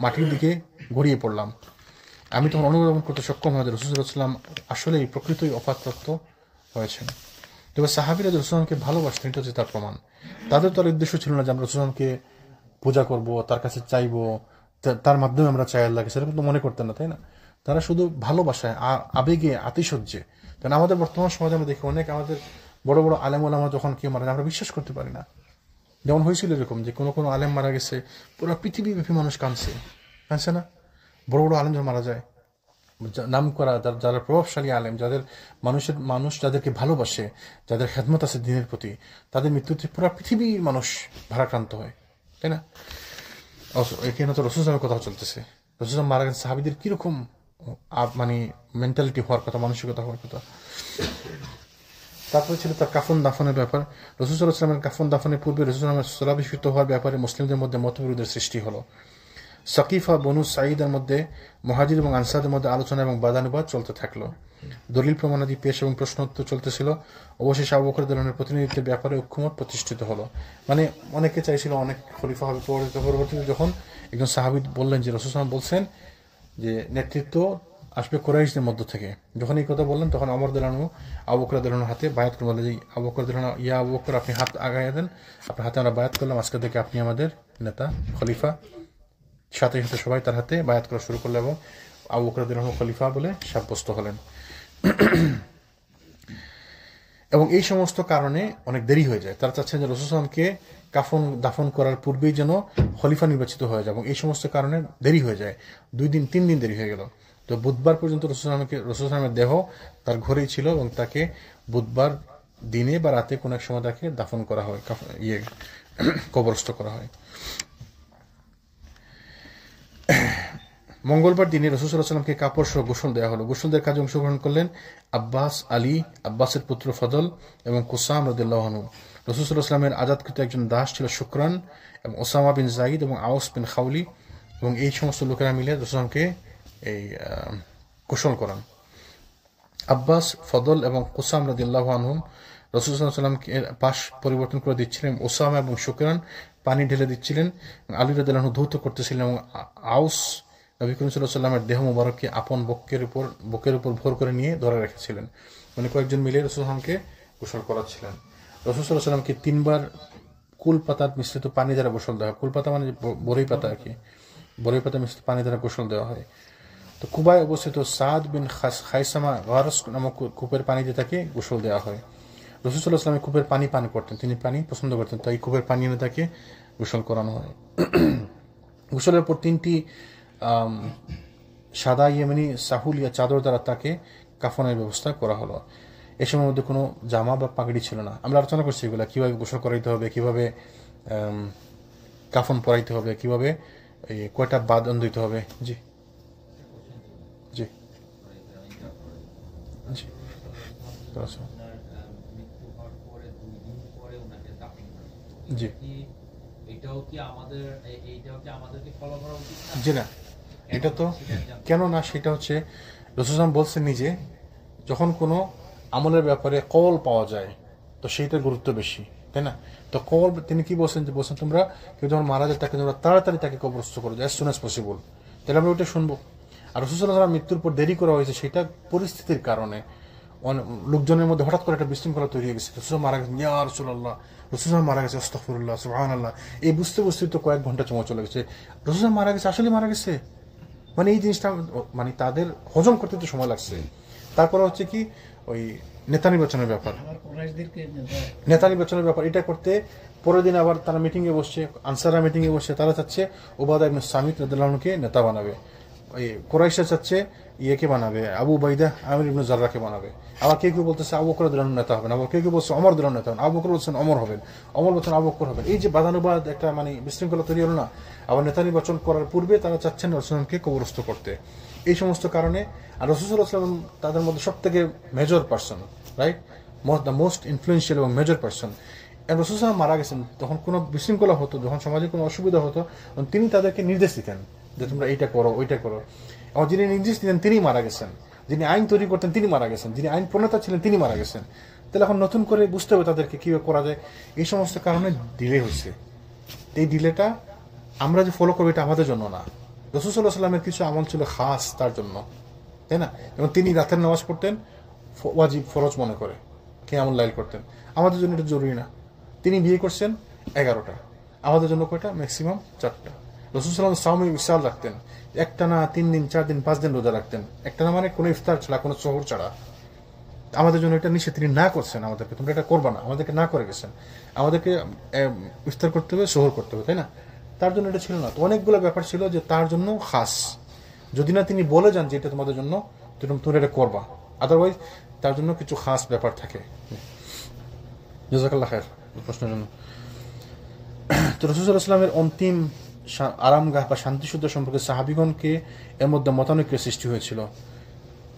মাটির দিকে গড়িয়ে পড়লাম। আমি তখন অনুধাবন করতে সক্ষম হয় যে রাসূল সাল্লাল্লাহু আলাইহি ওয়াসাল্লাম আসলেই প্রকৃতই ওফাতপ্রাপ্ত হয়েছেন। তবে সাহাবীরা রাসূল সাল্লাল্লাহু আলাইহি ওয়াসাল্লামকে ভালোবাসতেন, এটা হচ্ছে তার প্রমাণ। তাদের তো আর উদ্দেশ্য ছিল না যে আমরা রাসূল সাল্লাল্লাহু আলাইহি ওয়াসাল্লামকে পূজা করব, তার কাছে চাইবো, তার মাধ্যমে আমরা চাই আল্লাহকে, সেরকম তো মনে করতেন না, তাই না? তারা শুধু ভালোবাসায়, আবেগে, আতিশয্যে। কারণ আমাদের বর্তমান সমাজে আমরা দেখি অনেক আমাদের বড় বড় আলেম ওলামা যখন কেউ মারা যায় আমরা বিশ্বাস করতে পারি না। যেমন হয়েছিল এরকম যে কোনো আলেম মারা গেছে, পুরো পৃথিবীব্যাপী মানুষ কাঁদছে না? বড় বড় আলেম যখন মারা যায়, নাম করা যারা প্রভাবশালী আলেম, মানুষ যাদেরকে ভালোবাসে, যাদের খেদমত আছে দিনের প্রতি, তাদের মৃত্যুতে পুরো পৃথিবীর মানুষ ভারাক্রান্ত হয়, তাই না? এখানে তো রাসূল সাল্লাল্লাহু আলাইহি ওয়াসাল্লামের কথা চলতেছে। রাসূল সাল্লাল্লাহু মারা গেছে, সাহাবীদের কিরকম মানে মেন্টালিটি হওয়ার কথা, মানসিকতা হওয়ার কথা। তারপরে ছিল তার কাফন দাফনের ব্যাপার। রাসূল সাল্লাল্লাহু আলাইহি ওয়াসাল্লামের কাফন দাফনের পূর্বে রাসূল সাল্লাল্লাহু আলাইহি ওয়াসাল্লাম স্থলাভিষিক্ত হওয়ার ব্যাপারে মুসলিমদের মধ্যে মতবিরোধের সৃষ্টি হলো। সাকিফা বনু সাঈদের মধ্যে মুহাজির এবং আনসারদের মধ্যে আলোচনা এবং বাদানুবাদ চলতে থাকলো। দলিল প্রমাণাদি পেশ এবং প্রশ্নোত্তর চলতেছিল। অবশেষে আবু বকর রাদিয়াল্লাহু আনহুর প্রতিনিধিত্বের ব্যাপারে ঐক্যমত প্রতিষ্ঠিত হলো। মানে অনেকে চাইছিল অনেক খলিফা হবে, পরবর্তীতে যখন একজন সাহাবী বললেন যে রাসূল সাল্লাল্লাহু আলাইহি ওয়াসাল্লাম বলছেন যে নেতৃত্ব আসবে কুরাইশদের মধ্য থেকে, যখন এই কথা বললেন তখন ওমর রাদিয়াল্লাহু আনহু আবু বকর রাদিয়াল্লাহু আনহুর হাতে বায়াত করে বললেন যে আবু বকর রাদিয়াল্লাহু আনহু, ইয়া আবু বকর, আপনি হাত আগায় দেন, আপনার হাতে আমরা বায়াত করলাম, আজকে থেকে আপনি আমাদের নেতা, খলিফা। সাথে সাথে সবাই তার হাতে বায়াত করা শুরু করলো এবং আবু বকর রাদিয়াল্লাহু আনহু খলিফা বলে সাব্যস্ত হলেন। এবং এই সমস্ত কারণে অনেক দেরি হয়ে যায়। তারা চাচ্ছেন যে রাসূল সাল্লাল্লাহু আলাইহি ওয়াসাল্লামকে কাফন দাফন করার পূর্বেই যেন খলিফা নির্বাচিত হয়ে যায়, এবং এই সমস্ত কারণে দেরি হয়ে যায়। 2 দিন 3 দিন দেরি হয়ে গেল। তো বুধবার পর্যন্ত রাসূল সাল্লাল্লাহু আলাইহি ওয়াসাল্লামের দেহ তার ঘরেই ছিল এবং তাকে বুধবার দিনে বা রাতে কোনো এক সময় তাকে দাফন করা হয়, কবরস্থ করা হয়। মঙ্গলবার দিনে রাসূল সাল্লাল্লাহু আলাইহি ওয়াসাল্লামকে কাপড় সহ গোসল দেওয়া হলো। গোসল দেওয়ার কাজে অংশগ্রহণ করলেন আব্বাস, আলী, আব্বাসের পুত্র ফজল এবং কুসাম রাদিয়াল্লাহু আনহু। রাসূল সাল্লাল্লাহু আলাইহি ওয়াসাল্লামের আজাদকৃত একজন দাস ছিল শুকরান, এবং ওসামা বিন যায়েদ এবং আউস বিন খাউলি, এবং এই সমস্ত লোকেরা মিলে রাসূল সাল্লাল্লাহু আলাইহি ওয়াসাল্লামকে এই গোসল করান। আব্বাস, ফজল এবং কুসাম রাদিয়াল্লাহু আনহুম রাসূল সাল্লাল্লাহু আলাইহি ওয়াসাল্লামকে পাশ পরিবর্তন করে দিচ্ছিলেন। ওসামা এবং শুকরান পানি ঢেলে দিচ্ছিলেন, আলী রাদিয়াল্লাহু আনহু ধৌত করতেছিলেন, এবং আউস নবী করিম সাল্লাল্লাহু আলাইহি ওয়াসাল্লামের দেহ মোবারককে আপন বুকের উপর ভর করে নিয়ে ধরে রেখেছিলেন। মানে কয়েকজন মিলে রাসূল সাল্লাল্লাহু আলাইহি ওয়াসাল্লামকে গোসল করাচ্ছিলেন। রাসূল সাল্লাল্লাহু আলাইহি ওয়াসাল্লামকে 3 বার কুল পাতার মিশ্রিত পানি দ্বারা গোসল দেওয়া হয়। কুল পাতা মানে বরই পাতা আর কি, বরই পাতা মিশ্রিত পানি দ্বারা গোসল দেওয়া হয়। তো কুবায় অবস্থিত সাদ বিন খাইসামা গারস নামক কূপের পানি দিয়ে তাকে গোসল দেওয়া হয়। রাসূল সাল্লাল্লাহু আলাইহি ওয়াসাল্লাম কূপের পানি পান করতেন, তিনি পানি পছন্দ করতেন, তাই কূপের পানি এনে তাকে গোসল করানো হয়। গোসলের পর 3টি সাদা ইয়েমেনি সাহুলিয়া চাদর দ্বারা তাকে কাফনের ব্যবস্থা করা হলো। এ সময়ের মধ্যে কোনো জামা বা পাগড়ি ছিল না। আমরা আলোচনা করছি এগুলা কিভাবে গোসল করাইতে হবে, কিভাবে কাফন পরাইতে হবে, কিভাবে কয়টা বাঁধন দিতে হবে। জি জি জি জি জি না, এটা তো কেন না, সেটা হচ্ছে রাসূল সাল্লাল্লাহু আলাইহি ওয়াসাল্লাম বলছেন নিজে, যখন কোনো আমলের ব্যাপারে কওল পাওয়া যায় তো সেইটার গুরুত্ব বেশি, তাই না? তো কওল তিনি কি বলছেন, যে বলছেন তোমরা কেউ যখন মারা যায় তাকে তোমরা তাড়াতাড়ি তাকে কবরস্থ করো, অ্যাজ সুন অ্যাজ পসিবল, তাহলে আমরা ওইটা শুনবো। আর রাসূল সাল্লাল্লাহু আলাইহি ওয়াসাল্লাম মৃত্যুর পর দেরি করা হয়েছে সেটা পরিস্থিতির কারণে। লোকজনের মধ্যে হঠাৎ করে একটা বিশৃঙ্খলা তৈরি হয়ে গেছে, রাসূল মারা গেছেন, ইয়া রাসূলুল্লাহ, রাসূল মারা গেছে, আস্তাগফিরুল্লাহ, সুবহানাল্লাহ, এই বুঝতে তো কয়েক ঘন্টা সময় চলে গেছে। রাসূল মারা গেছে, আসলে মারা গেছে, মানে এই জিনিসটা মানে তাদের হজম করতে তো সময় লাগছে। তারপরে হচ্ছে কি ওই নেতা নির্বাচনের ব্যাপার, এটা করতে পরের দিন আবার তারা মিটিং এ বসছে, আনসাররা মিটিং এ বসছে, তারা চাচ্ছে উবাদা ইবনে সামিত রাদিয়াল্লাহু আনহুকে নেতা বানাবে, ওই কুরাইশরা চাচ্ছে ইয়েকে বানাবে, আবু উবাইদা আমির ইবনে জাররাহকে বানাবে। আবার কেউ কেউ বলতেছে আবু বকর রাদিয়াল্লাহু আনহু নেতা হবেন, আবার কেউ কেউ বলছে ওমর রাদিয়াল্লাহু আনহু নেতা হবেন, আবু বকর বলছেন ওমর হবেন, ওমর বলছেন আবু বকর হবেন। এই যে বাদানুবাদ একটা মানে বিশৃঙ্খলা তৈরি হলো না। আবার নেতা নির্বাচন করার পূর্বে তারা চাচ্ছেন রাসূলকে কবরস্থ করতে। এই সমস্ত কারণে আর রাসূল সাল্লাল্লাহু আলাইহি ওয়াসাল্লাম তাদের মধ্যে সবথেকে major person, right, the most influential এবং মেজর পারসন। রাসূল সাল্লাল্লাহু আলাইহি মারা গেছেন, তখন কোনো বিশৃঙ্খলা হতো, যখন সমাজে কোনো অসুবিধা হতো, তিনি তাদেরকে নির্দেশ দিতেন যে তোমরা এইটা করো ওইটা করো। এবং যিনি নির্দেশ দিতেন তিনি মারা গেছেন, যিনি আইন তৈরি করতেন তিনি মারা গেছেন, যিনি আইন প্রণেতা ছিলেন তিনি মারা গেছেন। তাহলে এখন নতুন করে বুঝতে হবে তাদেরকে কীভাবে করা যায়। এই সমস্ত কারণে ডিলে হয়েছে। এই ডিলেটা আমরা যে ফলো করবো এটা আমাদের জন্য না, রাসূল সাল্লাল্লাহু আলাইহি ওয়াসাল্লামের কিছু আমল ছিল খাস তার জন্য, তাই না? এবং তিনি রাতের নামাজ পড়তেন ওয়াজিব ফরজ মনে করে কিয়ামুল লাইল করতেন, আমাদের জন্য এটা জরুরি না। তিনি বিয়ে করছেন 11টা, আমাদের জন্য কয়টা? ম্যাক্সিমাম 4টা। রাসূল সাল্লাল্লাহু আলাইহি ওয়াসাল্লাম সাওমে বিশাল রাখতেন, একটা না 3 দিন 4 দিন 5 দিন রোজা রাখতেন, একটা না মানে কোনো ইফতার ছাড়া কোনো সহর ছাড়া। আমাদের জন্য এটা নিষেধ তিনি না করছেন, আমাদেরকে তোমরা এটা করবা না, আমাদেরকে না করে গেছেন, আমাদেরকে ইফতার করতে হবে, সহর করতে হবে, তাই না? তার জন্য এটা ছিল না। তো অনেকগুলো ব্যাপার ছিল যে তার জন্য খাস, যদি না তিনি বলে যান যে এটা তোমাদের জন্য তোমরা এটা করবা, আদারওয়াইজ তার জন্য কিছু খাস ব্যাপার থাকে। জাযাকাল্লাহ খায়র প্রশ্নের জন্য। তো রাসূল সাল্লাল্লাহু আলাইহি ওয়াসাল্লামের অন্তিম আরামগাহ বা শান্তিসুদ্ধ সম্পর্কে সাহাবীগণকে এর মধ্যে মতানৈক্যের সৃষ্টি হয়েছিল।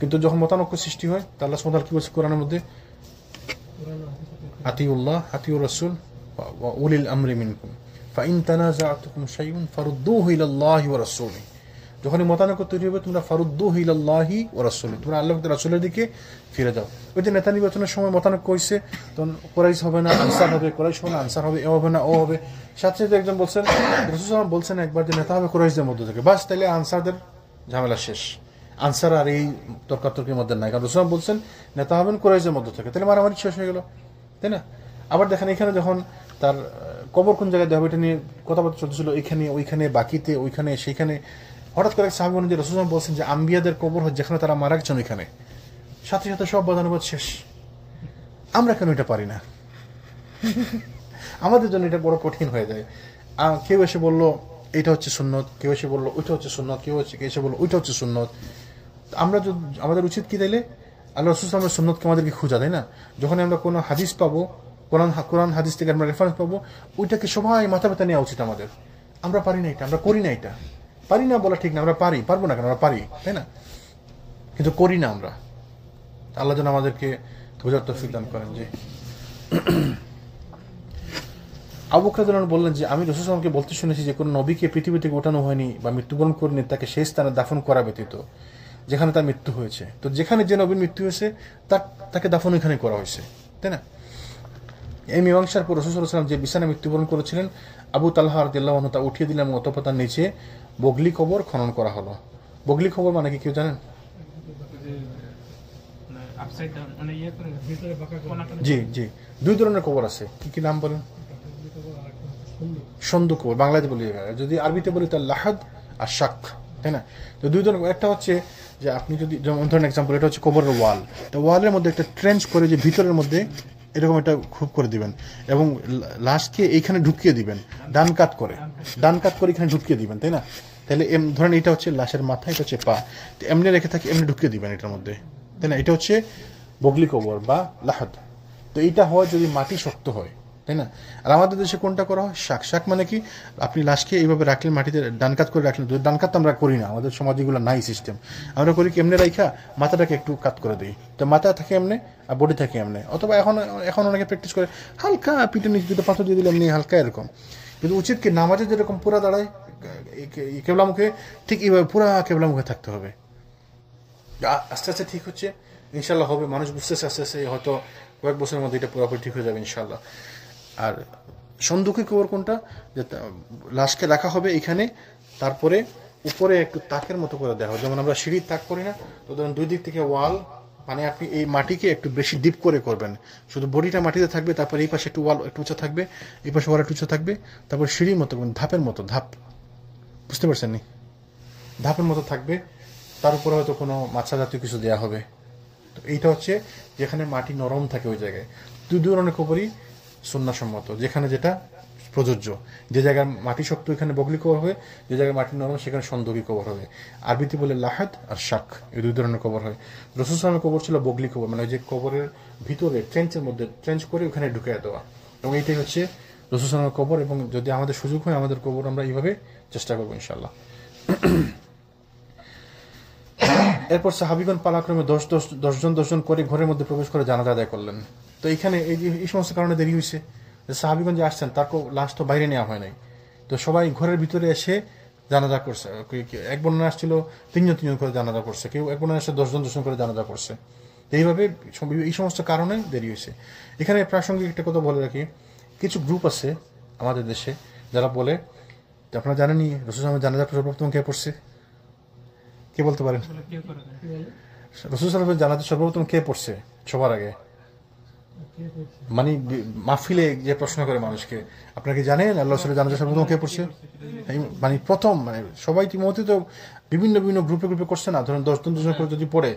কিন্তু যখন মতানৈক্য সৃষ্টি হয় তা আল্লাহ সুবহানাহু ওয়া তাআলা কি বলছে কোরআনের মধ্যে, আতিউল্লাহ আতিউর রাসূল ওয়া উলিল আমরি মিনকুম ফাইন তানাযাতুকুম শাইউন ফারুদ্দুহু ইলাল্লাহি ওয়া রাসূলিহি। যখনই মতানৈক্য তৈরি হবে তোমরা ফারুদ্দুহু ইলাল্লাহি ওয়া রাসূলিহি, তোমরা আল্লাহ এবং রাসূলের দিকে ফিরে যাও। ওই যে নেতা নির্বাচনের সময় মতানৈক্য হয়েছে, তখন কুরাইশ হবে না আনসার হবে, কুরাইশ হবে না আনসার হবে, এ হবে না ও হবে। সাথে সাথে একজন বলছেন, রাসূল সাল্লাল্লাহু আলাইহি বলছেন একবার যে নেতা হবে কুরাইশদের মধ্য থেকে, বাস তাইলে আনসারদের ঝামেলা শেষ। আনসার আর এই তর্কাতর্কির মধ্যে নাই, কারণ রাসূল সাল্লাল্লাহু আলাইহি বলছেন নেতা হবেন কুরাইশদের মধ্য থেকে, তাহলে মারামারি শেষ হয়ে গেল, তাই না? আবার দেখেন এখানে যখন তার কবর কোন জায়গায় দেওয়া হবে এটা নিয়ে কথাবার্তা চলতেছিল, এখানে ওইখানে বাকিতে ওইখানে সেইখানে। হঠাৎ করে সাহাবী যে রাসূল সাল্লাল্লাহু আলাইহি বলছেন যে আম্বিয়াদের কবর হয় যেখানে তারা মারা গেছেন ওইখানে, সাথে সাথে সব বাদানুবাদ শেষ। আমরা কেন এটা পারি না? আমাদের জন্য এটা বড় কঠিন হয়ে যায়। কেউ এসে বললো এটা হচ্ছে সুন্নত, কেউ এসে বললো ওইটা হচ্ছে সুন্নত, কেউ এসে বললো ওইটা হচ্ছে সুন্নত। আমরা আমাদের উচিত কি তাইলে আল্লাহ রাসূল সাল্লাল্লাহু আলাইহি সুন্নতকে আমাদেরকে খোঁজা, তাই না? যখন আমরা কোনো হাদিস পাবো, কোরআন হাদিস থেকে আমরা রেফারেন্স পাবো, ওইটাকে সবাই মাথা ব্যথা নেওয়া উচিত আমাদের। আমরা পারি না এটা, আমরা করি না এটা। পারি না বলা ঠিক না, আমরা পারবো না কেন, আমরা পারি, তাই না? কিন্তু করি না আমরা। আল্লাহ যেন আমাদেরকে বোঝার তৌফিক দান করেন। যে আবু বকর রাদিয়াল্লাহু আনহু বললেন যে আমি রাসূল সাল্লাল্লাহু আলাইহি ওয়াসাল্লামকে বলতে শুনেছি যে কোনো নবীকে পৃথিবী থেকে ওঠানো হয়নি বা মৃত্যুবরণ করেনি তাকে সেই স্থানে দাফন করা ব্যতীত যেখানে তার মৃত্যু হয়েছে। তো যেখানে যে নবীর মৃত্যু হয়েছে তাকে দাফন ওইখানে করা হয়েছে, তাই না? এই মীমাংসার পর রাসূল সাল্লাল্লাহু আলাইহি ওয়াসাল্লাম যে বিছানায় মৃত্যুবরণ করেছিলেন আবু তালহা রাদিয়াল্লাহু আনহু তা উঠিয়ে দিলেন এবং অতঃপর তার নিচে বগলি কবর খনন করা হলো। বগলি কবর মানে কি কেউ জানেন? জি জি, দুই ধরনের কবর আছে। কি কি নাম বলেন? সন্দুক কবর বাংলাতে বলি, যদি আরবিতে বলি তার লাহাদ আর শাক, তাই না? তো দুই ধরনের। একটা হচ্ছে যে আপনি যদি যেমন ধরেন এক্সাম্পল, এটা হচ্ছে কবরের ওয়াল, তো ওয়ালের মধ্যে একটা ট্রেঞ্চ করে যে ভিতরের মধ্যে এরকম একটা খুব করে দিবেন এবং লাশকে এইখানে ঢুকিয়ে দিবেন, ডান কাত করে এখানে ঢুকিয়ে দিবেন, তাই না? তাহলে ধরেন এটা হচ্ছে লাশের মাথা, এটা হচ্ছে পা, তো এমনি রেখে থাকি এমনি ঢুকিয়ে দিবেন এটার মধ্যে, তাই না? এটা হচ্ছে বগলি কবর বা লাহাদ। তো এইটা হয় যদি মাটি শক্ত হয়, তাই না? আর আমাদের দেশে কোনটা করা হয়? শাক মানে কি আপনি লাশকে এইভাবে রাখলেন, মাটিতে ডানকাত করে রাখলেন। ডানকাত তো আমরা করি না, আমাদের সমাজ এগুলো নাই সিস্টেম। আমরা করি কি এমনি রাইখা মাথাটাকে একটু কাত করে দিই, তো মাথা থাকে এমনি আর বডি থাকে এমনি। অথবা এখন অনেকে প্র্যাকটিস করে হালকা পিঠে নিচে দুটো পাথর দিয়ে দিলে এমনি হালকা এরকম। কিন্তু উচিত কি নামাজে যেরকম পুরা দাঁড়ায় কেবলামুখে, ঠিক এইভাবে পুরা কেবলামুখে থাকতে হবে। আস্তে আস্তে ঠিক হচ্ছে, ইনশাল্লাহ হবে। মানুষ বুঝতেছে আস্তে আস্তে, হয়তো কয়েক বছরের মধ্যে এটা পুরোপুরি ঠিক হয়ে যাবে ইনশাল্লাহ। আর সন্দুকের কবর কোনটা? যে লাশকে রাখা হবে এখানে, তারপরে উপরে একটু তাকের মতো করে দেওয়া হয়, যেমন আমরা সিঁড়ির তাক করি না? তো ধরুন দুই দিক থেকে ওয়াল, মানে আপনি এই মাটিকে একটু বেশি ডিপ করে করবেন, শুধু বডিটা মাটিতে থাকবে, তারপর এই পাশে একটু ওয়াল একটু উঁচা থাকবে, এই পাশে ওয়াল একটু উঁচা থাকবে, তারপর সিঁড়ির মতো করবেন, ধাপের মতো, ধাপ, বুঝতে পারছেন নি? ধাপের মতো থাকবে, তার উপরে হয়তো কোনো মাছা জাতীয় কিছু দেওয়া হবে। তো এইটা হচ্ছে যেখানে মাটি নরম থাকে ওই জায়গায়। দুই ধরনের কবরই সুন্নাহসম্মত, যেখানে যেটা প্রযোজ্য। যে জায়গায় মাটি শক্ত ওইখানে বগলি কবর হবে, যে জায়গায় মাটি নরম সেখানে সন্দুকি কবর হবে। আরবিতে বলে লাহাদ আর শাক, এই দুই ধরনের কবর হয়। রাসূল সাল্লাল্লাহু আলাইহি ওয়াসাল্লামের কবর ছিল বগলি কবর, মানে ওই যে কবরের ভিতরে ট্রেঞ্চের মধ্যে ট্রেঞ্চ করে ওখানে ঢুকিয়ে দেওয়া, এবং এইটাই হচ্ছে রাসূল সাল্লাল্লাহু আলাইহি ওয়াসাল্লামের কবর। এবং যদি আমাদের সুযোগ হয় আমাদের কবর আমরা এইভাবে চেষ্টা করবো ইনশাআল্লাহ। এরপর সাহাবীগণ পালাক্রমে 10 জন করে ঘরের মধ্যে প্রবেশ করে জানাজা আদায় করলেন। তো এখানে এই সমস্ত কারণে দেরি হয়েছে। সাহাবীগণ যে আসছেন তার লাশ তো বাইরে নেওয়া হয় নাই, তো সবাই ঘরের ভিতরে এসে জানাজা করছে। এক বর্ণনা আসছিল 3 জন করে জানাজা করছে, কেউ এক বর্ণনা আসছে 10 জন করে জানাজা করছে। এইভাবে এই সমস্ত কারণে দেরি হয়েছে। এখানে প্রাসঙ্গিক একটা কথা বলে রাখি, কিছু গ্রুপ আছে আমাদের দেশে যারা বলে, আপনারা জানেনই রাসূল সাল্লাল্লাহু আলাইহি ওয়াসাল্লামের জানাজা সর্বপ্রথম কে পড়ছে? কে বলতে পারেন? রাসূল সাল্লাল্লাহু আলাইহি ওয়াসাল্লামের জানাজা সর্বপ্রথম কে পড়ছে সবার আগে? মানে মাহফিলে যে প্রশ্ন করে মানুষকে, আপনারা কি জানেন আল্লাহ রাসূলের জানাজা সর্বপ্রথম কে পড়ছে? মানে প্রথম, মানে সবাই ইতিমধ্যে তো বিভিন্ন গ্রুপে করছে না, ধরুন 10 জন করে যদি পড়ে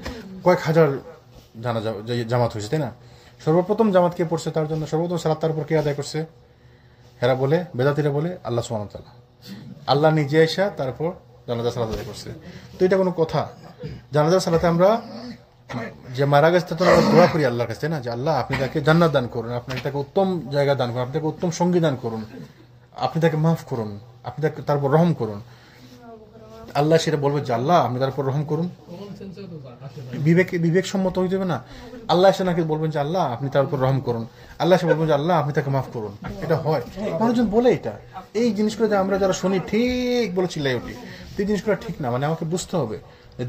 কয়েক হাজার জানাজা জামাত হয়েছে, তাই না? সর্বপ্রথম জামাত কে পড়ছে? তার জন্য সর্বপ্রথম সালাত তার উপর কে আদায় করছে? হেরা বলে, বেদাতিরা বলে আল্লাহ সুবহানাহু ওয়া তাআলা, আল্লাহ নিজে এসে তারপর জানাজা সালাত আদায় করছে। তো এটা কোনো কথা? জানাজা সালাতে আমরা যে মারা গেছে তো আমরা দোয়া করি আল্লাহর কাছে, না যে আল্লাহ আপনি তাকে জান্নাত দান করুন, আপনি তাকে উত্তম জায়গা দান করুন, আপনি তাকে উত্তম সঙ্গী দান করুন, আপনি তাকে মাফ করুন, আপনি তাকে তারপর রহম করুন। আল্লাহ সেটা বলবে যে আল্লাহ আপনি তারপর রহম করুন, বিবেক সম্মত হইতে হবে না। আল্লাহ এসে নাকি বলবেন যে আল্লাহ আপনি তার উপর রহম করুন, আল্লাহ এসে বলবেন যে আল্লাহ আপনি তাকে মাফ করুন। এটা হয়, মানুষজন বলে এটা, এই জিনিসগুলো যে আমরা যারা শুনি ঠিক বলে চিল্লাই উঠি, এই জিনিসগুলো ঠিক না। মানে আমাকে বুঝতে হবে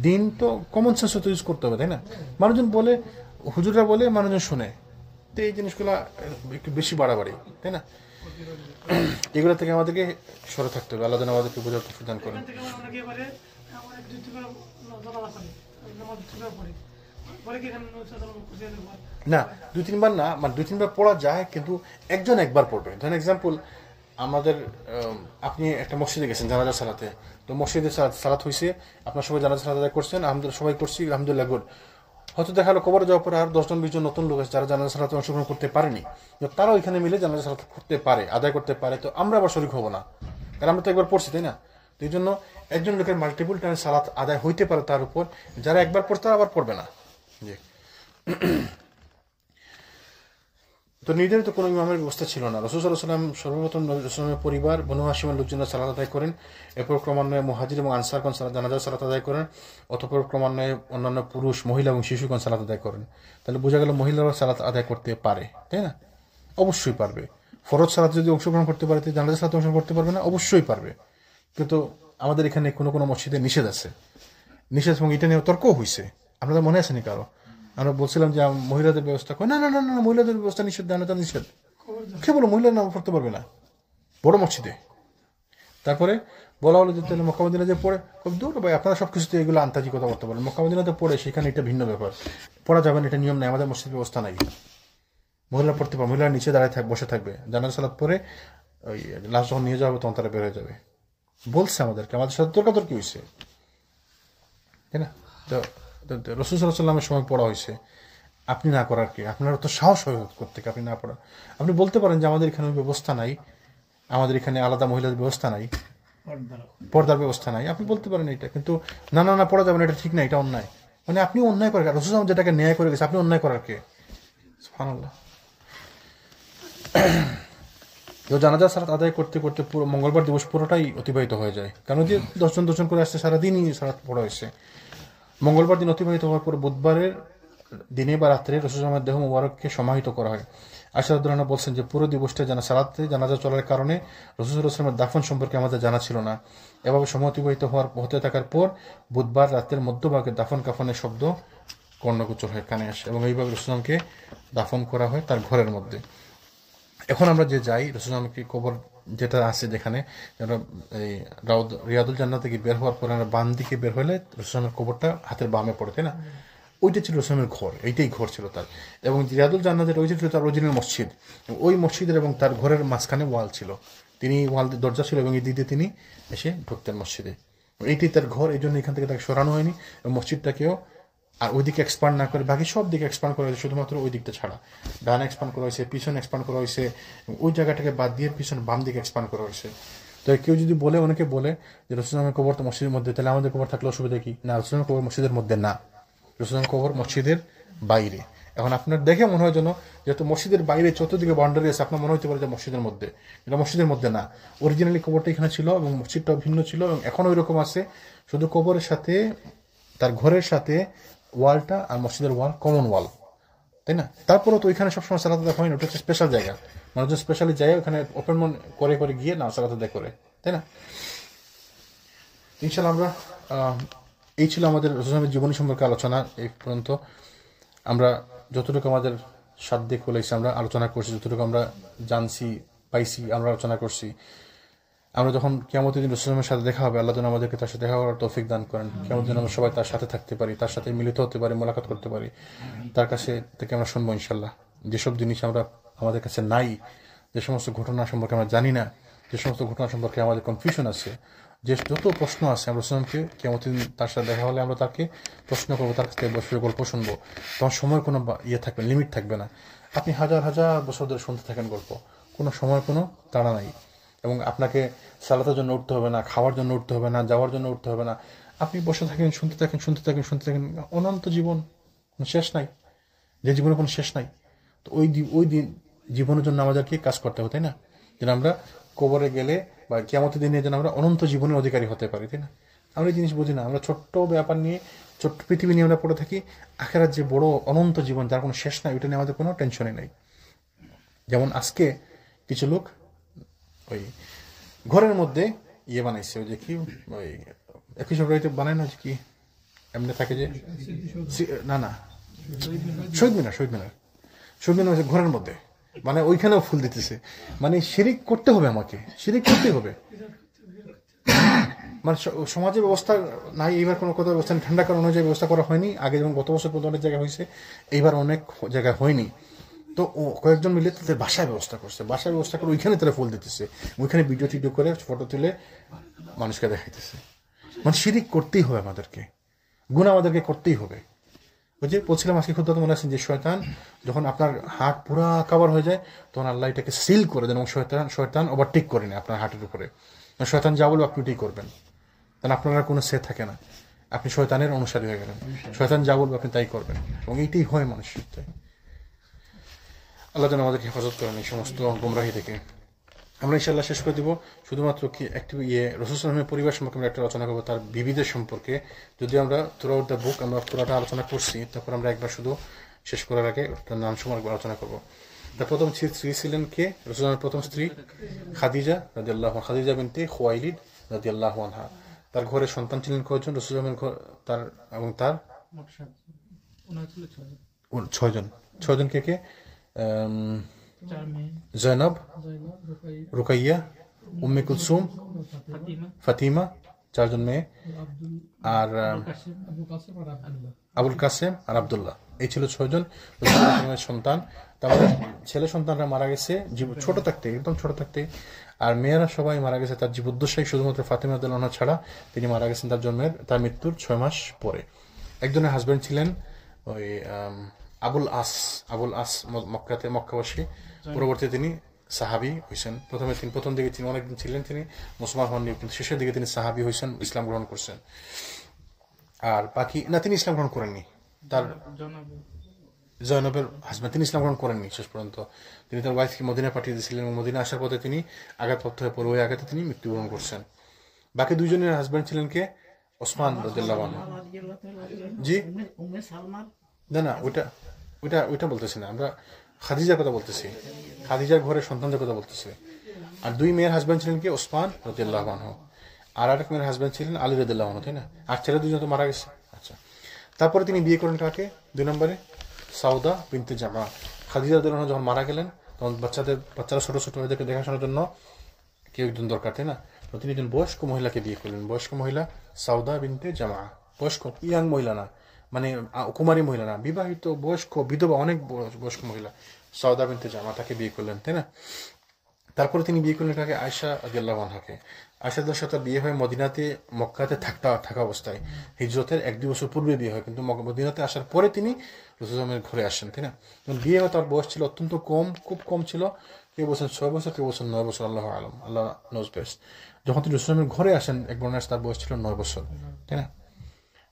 দিন তো কমন সেন্স তো ইউজ করতে হবে, তাই না? মানুষজন বলে, হুজুররা বলে, মানুষজন শুনে, তো এই জিনিসগুলো একটু বেশি বাড়াবাড়ি, তাই না? এগুলো থেকে আমাদেরকে সরে থাকতে হবে। আল্লাহ যেন আমাদেরকে বোঝার তৌফিক দান করেন। না 2-3 বার না, মানে 2-3 বার পড়া যায়, কিন্তু একজন একবার পড়বে। ধরেন এক্সাম্পল, আমাদের আপনি একটা মসজিদে গেছেন জানাজা সালাতে, তো মসজিদে সালাত হয়েছে, আপনার সবাই জানাজা সালাত আদায় করছেন, আলহামদুলিল্লাহ সবাই করছি, আলহামদুলিল্লাহ গুড। হয়তো দেখা গেলো কবরে যাওয়ার পরে আর 10 জন 20 জন নতুন লোক আছে যারা জানাজা সালাতে অংশগ্রহণ করতে পারেনি, তারাও এখানে মিলে জানাজা সালাত করতে পারে, আদায় করতে পারে, তো আমরা আবার শরীক হবো না, কারণ আমরা তো একবার পড়ছি, তাই না? তো এই জন্য একজন লোকের মাল্টিপল টাইম সালাত আদায় হইতে পারে, তার উপর যারা একবার পড়তে তারা আবার পড়বে না। জি। তো নির্ধারিত কোনো ইমামের ব্যবস্থা ছিল না। রাসূল সাল্লাল্লাহু আলাইহি ওয়াসাল্লাম সর্বপ্রথম রাসূলের পরিবার বনু হাশিমের লোকজনরা সালাত আদায় করেন, এরপর ক্রমান্বয়ে মুহাজির এবং আনসারগণ জানাজার সালাত আদায় করেন, অতঃপর ক্রমান্বয়ে অন্যান্য পুরুষ, মহিলা এবং শিশুগণ সালাত আদায় করেন। তাহলে বোঝা গেল মহিলারা সালাত আদায় করতে পারে, তাই না? অবশ্যই পারবে। ফরজ সালাত যদি অংশগ্রহণ করতে পারে, জানাজার সালাতে অংশগ্রহণ করতে পারবে না? অবশ্যই পারবে। কিন্তু আমাদের এখানে কোনো কোনো মসজিদে নিষেধ আছে, নিষেধ, এবং এটা নিয়ে তর্কও হয়েছে। আপনাদের মনে আছে নি কারো? আমরা বলছিলাম যে মহিলাদের ব্যবস্থা করে, না না না না, মহিলাদের ব্যবস্থা নিষেধ, জানাজা নিষেধ। কে বলো মহিলার নাম পড়তে পারবে না বড় মসজিদে? তারপরে বলা হলো যে তাহলে মক্কা মদিনাতে পড়ে, খুব দূর ভাই, আপনারা সবকিছুতে এগুলো আন্তাজি কথা বলতে পারেন, মক্কা মদিনাতে পড়ে সেখানে এটা ভিন্ন ব্যাপার, পড়া যাবে না, এটা নিয়ম নেই, আমাদের মসজিদ ব্যবস্থা নাই। মহিলা পড়তে পারবে, মহিলারা নিচে দাঁড়ায় বসে থাকবে, জানাজা সালাত পরে ওই লাশ যখন নিয়ে যাবে তখন তারা বের হয়ে যাবে। বলছে আমাদেরকে, আমাদের সাথে তর্কাতর্কি হয়েছে, তাই না? তো রাসূল সাল্লাল্লাহু আলাইহি ওয়াসাল্লামের সময় পড়া হয়েছে, আপনি না করার কি? আপনার তো সাহস হয়ে করতে, আপনি না পড়া। আপনি বলতে পারেন যে আমাদের এখানে ব্যবস্থা নাই, আমাদের এখানে আলাদা মহিলাদের ব্যবস্থা নাই, পর্দার ব্যবস্থা নাই, আপনি বলতে পারেন এটা, কিন্তু না না না পড়া যাবে না, এটা ঠিক না, এটা অন্যায়। মানে আপনি অন্যায় করার, রাসূল সাল্লাল্লাহু আলাইহি ওয়াসাল্লাম যেটাকে ন্যায় করে গেছে, আপনি অন্যায় করার কে? সুবহানাল্লাহ। তো জানাজা সালাত আদায় করতে করতে পুরো মঙ্গলবার দিবস পুরোটাই অতিবাহিত হয়ে যায়, কারণ যে 10 জন 10 জন করে আসছে, সারাদিনই সালাত পড়া হয়েছে। মঙ্গলবার দিন অতিবাহিত হওয়ার পর বুধবারের দিনে বা রাত্রে রাসূল সাল্লাল্লাহু আলাইহি ওয়াসাল্লামের দেহ মুবারককে সমাহিত করা হয়। আয়েশা রাদিয়াল্লাহু আনহা বলছেন যে পুরো দিবসটা সালাতে জানাজা চলার কারণে রাসূল সাল্লাল্লাহু আলাইহি ওয়াসাল্লামের দাফন সম্পর্কে আমাদের জানা ছিল না। এভাবে সময় অতিবাহিত হতে থাকার পর বুধবার রাতের মধ্যভাগে দাফন কাফনের শব্দ কর্ণগোচর হয়ে কানে আসে, এবং এইভাবে রাসূল সাল্লাল্লাহু আলাইহি ওয়াসাল্লামকে দাফন করা হয় তার ঘরের মধ্যে। এখন আমরা যে যাই, রাসূল সাল্লাল্লাহু আলাইহি ওয়াসাল্লামকে কবর যেটা আছে, যেখানে এই রিয়াদুল জান্নাত থেকে বের হওয়ার পরে আমরা বাম দিকে বের হলে রাসূল সাল্লাল্লাহু আলাইহি ওয়াসাল্লামের কবরটা হাতের বামে পড়ে, তাই না? ওইটা ছিল রসুলের ঘর, এইটাই ঘর ছিল তার। এবং রিয়াদুল জান্নাতের ওইটা ছিল তার অরিজিনাল মসজিদ। ওই মসজিদের এবং তার ঘরের মাঝখানে ওয়াল ছিল, তিনি ওয়াল দরজা ছিল, এবং এই দিকে তিনি এসে ঢুকতেন মসজিদে। এইটাই তার ঘর, এই জন্য এখান থেকে তাকে সরানো হয়নি, এবং মসজিদটাকেও আর ওইদিকে এক্সপান্ড না করে বাকি সব দিকে এক্সপান্ড করা হয়েছে, শুধুমাত্র ওই দিকটা ছাড়া। ডান এক্সপান্ড করা হয়েছে, পিছনে এক্সপান্ড করা হয়েছে, ওই জায়গাটাকে বাদ দিয়ে পিছনে বাম দিকে এক্সপান্ড করা হয়েছে। তো কেউ যদি বলে, অনেকে বলে যে রাসূলের কবর তো মসজিদের মধ্যে, তাহলে আমাদের কবর থাকলে অসুবিধা কি? না, রাসূলের কবর মসজিদের মধ্যে না, রাসূলের কবর মসজিদের বাইরে। এখন আপনার দেখে মনে হয় যেন যেহেতু মসজিদের বাইরে চতুর্দিকে বাউন্ডারি আছে, আপনার মনে হতে পারে যে মসজিদের মধ্যে, এটা মসজিদের মধ্যে না। অরিজিনালি কবরটা এখানে ছিল, এবং মসজিদটাও ভিন্ন ছিল, এবং এখনো ওই রকম আছে, শুধু কবরের সাথে তার ঘরের সাথে ওয়ালটা আর মসজিদের ওয়াল কমন ওয়াল, তাই না? তারপরেও তো ওইখানে সবসময় সালাত আদায় হয় না, ওটা হচ্ছে স্পেশাল জায়গা, মানুষজন স্পেশালি যায় ওখানে ওপেন মন করে করে গিয়ে না সালাত আদায় করে, তাই না? ইনশাআল্লাহ আমরা এই ছিল আমাদের রাসূল সাল্লাল্লাহু আলাইহি ওয়াসাল্লামের জীবনী সম্পর্কে আলোচনা। এই পর্যন্ত আমরা যতটুকু আমাদের সাধ্যে কুলাইছে আমরা আলোচনা করছি, যতটুকু আমরা জানছি পাইছি আমরা আলোচনা করছি। আমরা যখন কিয়ামতের দিন রাসূল সাল্লাল্লাহু আলাইহি ওয়াসাল্লামের সাথে দেখা হবে, আল্লাহ যেন আমাদেরকে তার সাথে দেখা করার তৌফিক দান করেন। কিয়ামতের দিন আমরা সবাই তার সাথে থাকতে পারি, তার সাথে মিলিত হতে পারি, মোলাকাত করতে পারি, তার কাছে থেকে আমরা শুনবো ইনশাআল্লাহ। যেসব জিনিস আমরা আমাদের কাছে নাই, যে সমস্ত ঘটনা সম্পর্কে আমরা জানি না, যে সমস্ত ঘটনা সম্পর্কে আমাদের কনফিউশন আছে, যে যত প্রশ্ন আছে, আমরা রাসূলকে কিয়ামতের দিন তার সাথে দেখা হলে আমরা তাকে প্রশ্ন করবো, তার কাছ থেকে বসে গল্প শুনবো, তখন সময় কোনো থাকবে, লিমিট থাকবে না। আপনি হাজার হাজার বছর ধরে শুনতে থাকেন গল্প, কোনো সময় কোনো তাড়া নাই, এবং আপনাকে সালাতের জন্য উঠতে হবে না, খাওয়ার জন্য উঠতে হবে না, যাওয়ার জন্য উঠতে হবে না, আপনি বসে থাকেন, শুনতে থাকেন, শুনতে থাকেন, শুনতে থাকেন, অনন্ত জীবন, কোনো শেষ নাই, যে জীবনের কোনো শেষ নাই। তো ওই জীবনের জন্য আমাদেরকে কাজ করতে হবে, তাই না? যেন আমরা কবরে গেলে বা কিয়ামতের দিনে যেন আমরা অনন্ত জীবনের অধিকারী হতে পারি, তাই না? আমরা এই জিনিস বুঝি না। আমরা ছোট্ট ব্যাপার নিয়ে, ছোট্ট পৃথিবী নিয়ে আমরা পড়ে থাকি। আখেরাত যে বড় অনন্ত জীবন, যার কোনো শেষ নাই, ওইটা নিয়ে আমাদের কোনো টেনশনই নাই। যেমন আজকে কিছু লোক ওই ঘরের মধ্যে ইয়ে বানাইছে, ওই যে কি ওই একই সরকারিতে বানায় না, যে কি এমনি থাকে যে, না না শহীদ মিনার ঘরের মধ্যে, মানে ওইখানেও ফুল দিতেছে। মানে শিরিক করতে হবে, আমাকে শিরিক করতে হবে। মানে সমাজের ব্যবস্থা নাই, এইবার কোনো কথা ব্যবস্থা ঠান্ডা কারণ অনুযায়ী ব্যবস্থা করা হয়নি। আগে যেমন গত বছর পর্যন্ত অনেক জায়গায় হয়েছে, এইবার অনেক জায়গায় হয়নি। তো কয়েকজন মিলে তাদের বাসায় ব্যবস্থা করছে, বাসায় ব্যবস্থা করে ওইখানে তারা ফুল দিতেছে, ওইখানে ভিডিও টিডিও করে ফটো তুলে মানুষকে দেখাইতেছে। মানে শিরিক করতেই হবে আমাদেরকে, গুনাহ আমাদেরকে করতেই হবে। ওই যে বলছিলাম আজকে খুদ্ মনে আছেন যে শয়তান যখন আপনার হার্ট পুরা কভার হয়ে যায়, তখন আল্লাহ এটাকে সিল করে দেন এবং শয়তান ওভারটেক করে নেয় আপনার হার্টের উপরে। শয়তান যা বলবে আপনি ওইটাই করবেন, কারণ আপনার আর কোনো সে থাকে না, আপনি শয়তানের অনুসারী হয়ে গেলেন। শয়তান যা বলবে আপনি তাই করবেন, এবং এইটাই হয় মানুষের। আল্লাহ যেন আমাদেরকে হেফাজত করেন এই সমস্ত গুমরাহি থেকে। আমরা ইনশাআল্লাহ শেষ করে দিব। শুধুমাত্র কি একটি রাসূল সাল্লাল্লাহু আলাইহি ওয়াসাল্লামের পরিবার সম্পর্কে আমরা একটা আলোচনা করবো, তার বিবিদের সম্পর্কে। যদি আমরা থ্রুআউট দ্য বুক আমরা পুরোটা আলোচনা করছি, তারপর আমরা একবার শুধু শেষ করার আগে তার নাম সম্পর্কে আলোচনা করবো। তার প্রথম স্ত্রী ছিলেন কে? রাসূল সাল্লাল্লাহু প্রথম স্ত্রী খাদিজা রাদিয়াল্লাহু, খাদিজা বিনতে খুয়াইলিদ রাদিয়াল্লাহু আনহা। তার ঘরে সন্তান ছিলেন কয়জন? রাসূল তার এবং তার 6জন। কে কে? জয়নব, রুকাইয়া, উম্মে কুলসুম, ফাতিমা, 4জন মেয়ে, আর আবুল কাসেম আর আব্দুল্লাহ। এই ছিল 6জন সন্তান। তারপরে ছেলে সন্তানরা মারা গেছে ছোট থাকতে, একদম ছোট থাকতে, আর মেয়েরা সবাই মারা গেছে তার জীবদ্দশায়। শুধুমাত্র ফাতিমা রাদিয়াল্লাহু আনহা ছাড়া, তিনি মারা গেছেন তার মৃত্যুর 6 মাস পরে। একজনের হাজবেন্ড ছিলেন ওই আবুল আস মক্কাবাসী। পরবর্তীতে তিনি সাহাবি হয়েছেন। প্রথম দিকে তিনি অনেকদিন ছিলেন, তিনি মুসলমান হননি, কিন্তু শেষের দিকে তিনি সাহাবি হয়েছেন, ইসলাম গ্রহণ করছেন। আর বাকি না, তিনি ইসলাম গ্রহণ করেননি। তার জয়নবের হাজবেন্ড, তিনি ইসলাম গ্রহণ করেননি শেষ পর্যন্ত। তিনি তার ওয়াইফকে মদিনায় পাঠিয়ে দিয়েছিলেন, এবং মদিনা আসার পথে তিনি আঘাতপ্রাপ্ত হয়ে পড়ে, ওই আঘাতে তিনি মৃত্যুবরণ করছেন। বাকি 2জনের হাজবেন্ড ছিলেন কে? ওসমান রাদিয়াল্লাহু আনহু। জি না, ওইটা বলতেছি না, আমরা খাদিজার কথা বলতেছি, খাদিজার ঘরের সন্তানদের কথা বলতেছি। আর 2 মেয়ের হাজবেন্ড ছিলেন কি? ওসমান রাদিয়াল্লাহু আনহু। আর আরেক মেয়ের হাজবেন্ড ছিলেন আলী রাদিয়াল্লাহু আনহু, তাই না? আর ছেলে 2জন তো মারা গেছে। আচ্ছা, তারপরে তিনি বিয়ে করেন কাকে? 2 নম্বরে সাউদা বিনতে জামা। খাদিজা রাদিয়াল্লাহু আনহা যখন মারা গেলেন, তখন বাচ্চারা ছোট ছোট, এদেরকে দেখাশোনার জন্য কেউ একজন দরকার, তাই না? তো তিনি একজন বয়স্ক মহিলাকে বিয়ে করলেন। বয়স্ক মহিলা সাউদা বিনতে জামা। বয়স্ক, ইয়াং মহিলা না, মানে কুমারী মহিলা না, বিবাহিত বয়স্ক বিধবা, অনেক বয়স্ক মহিলা সাউদা বিনতে জামা, তাকে বিয়ে করলেন, তাই না? তারপরে তিনি বিয়ে করলেন কাকে? আয়েশা রাদিয়াল্লাহু আনহাকে। আয়েশার সাথে বিয়ে হয় মক্কাতে থাকা অবস্থায়। হিজরতের 1-2 বছর পূর্বে বিয়ে হয়, কিন্তু মদিনাতে আসার পরে তিনি রাসূলের ঘরে আসেন, তাই না? বিয়ে হয়, তার বয়স ছিল অত্যন্ত কম, খুব কম ছিল। কেউ বলছেন 6 বছর, কেউ বলছেন 9 বছর, আল্লাহু আ'লাম, আল্লাহ নোজ বেস্ট। যখন তিনি রাসূলের ঘরে আসেন, এক বর্ণনায় তার বয়স ছিল 9 বছর, তাই না?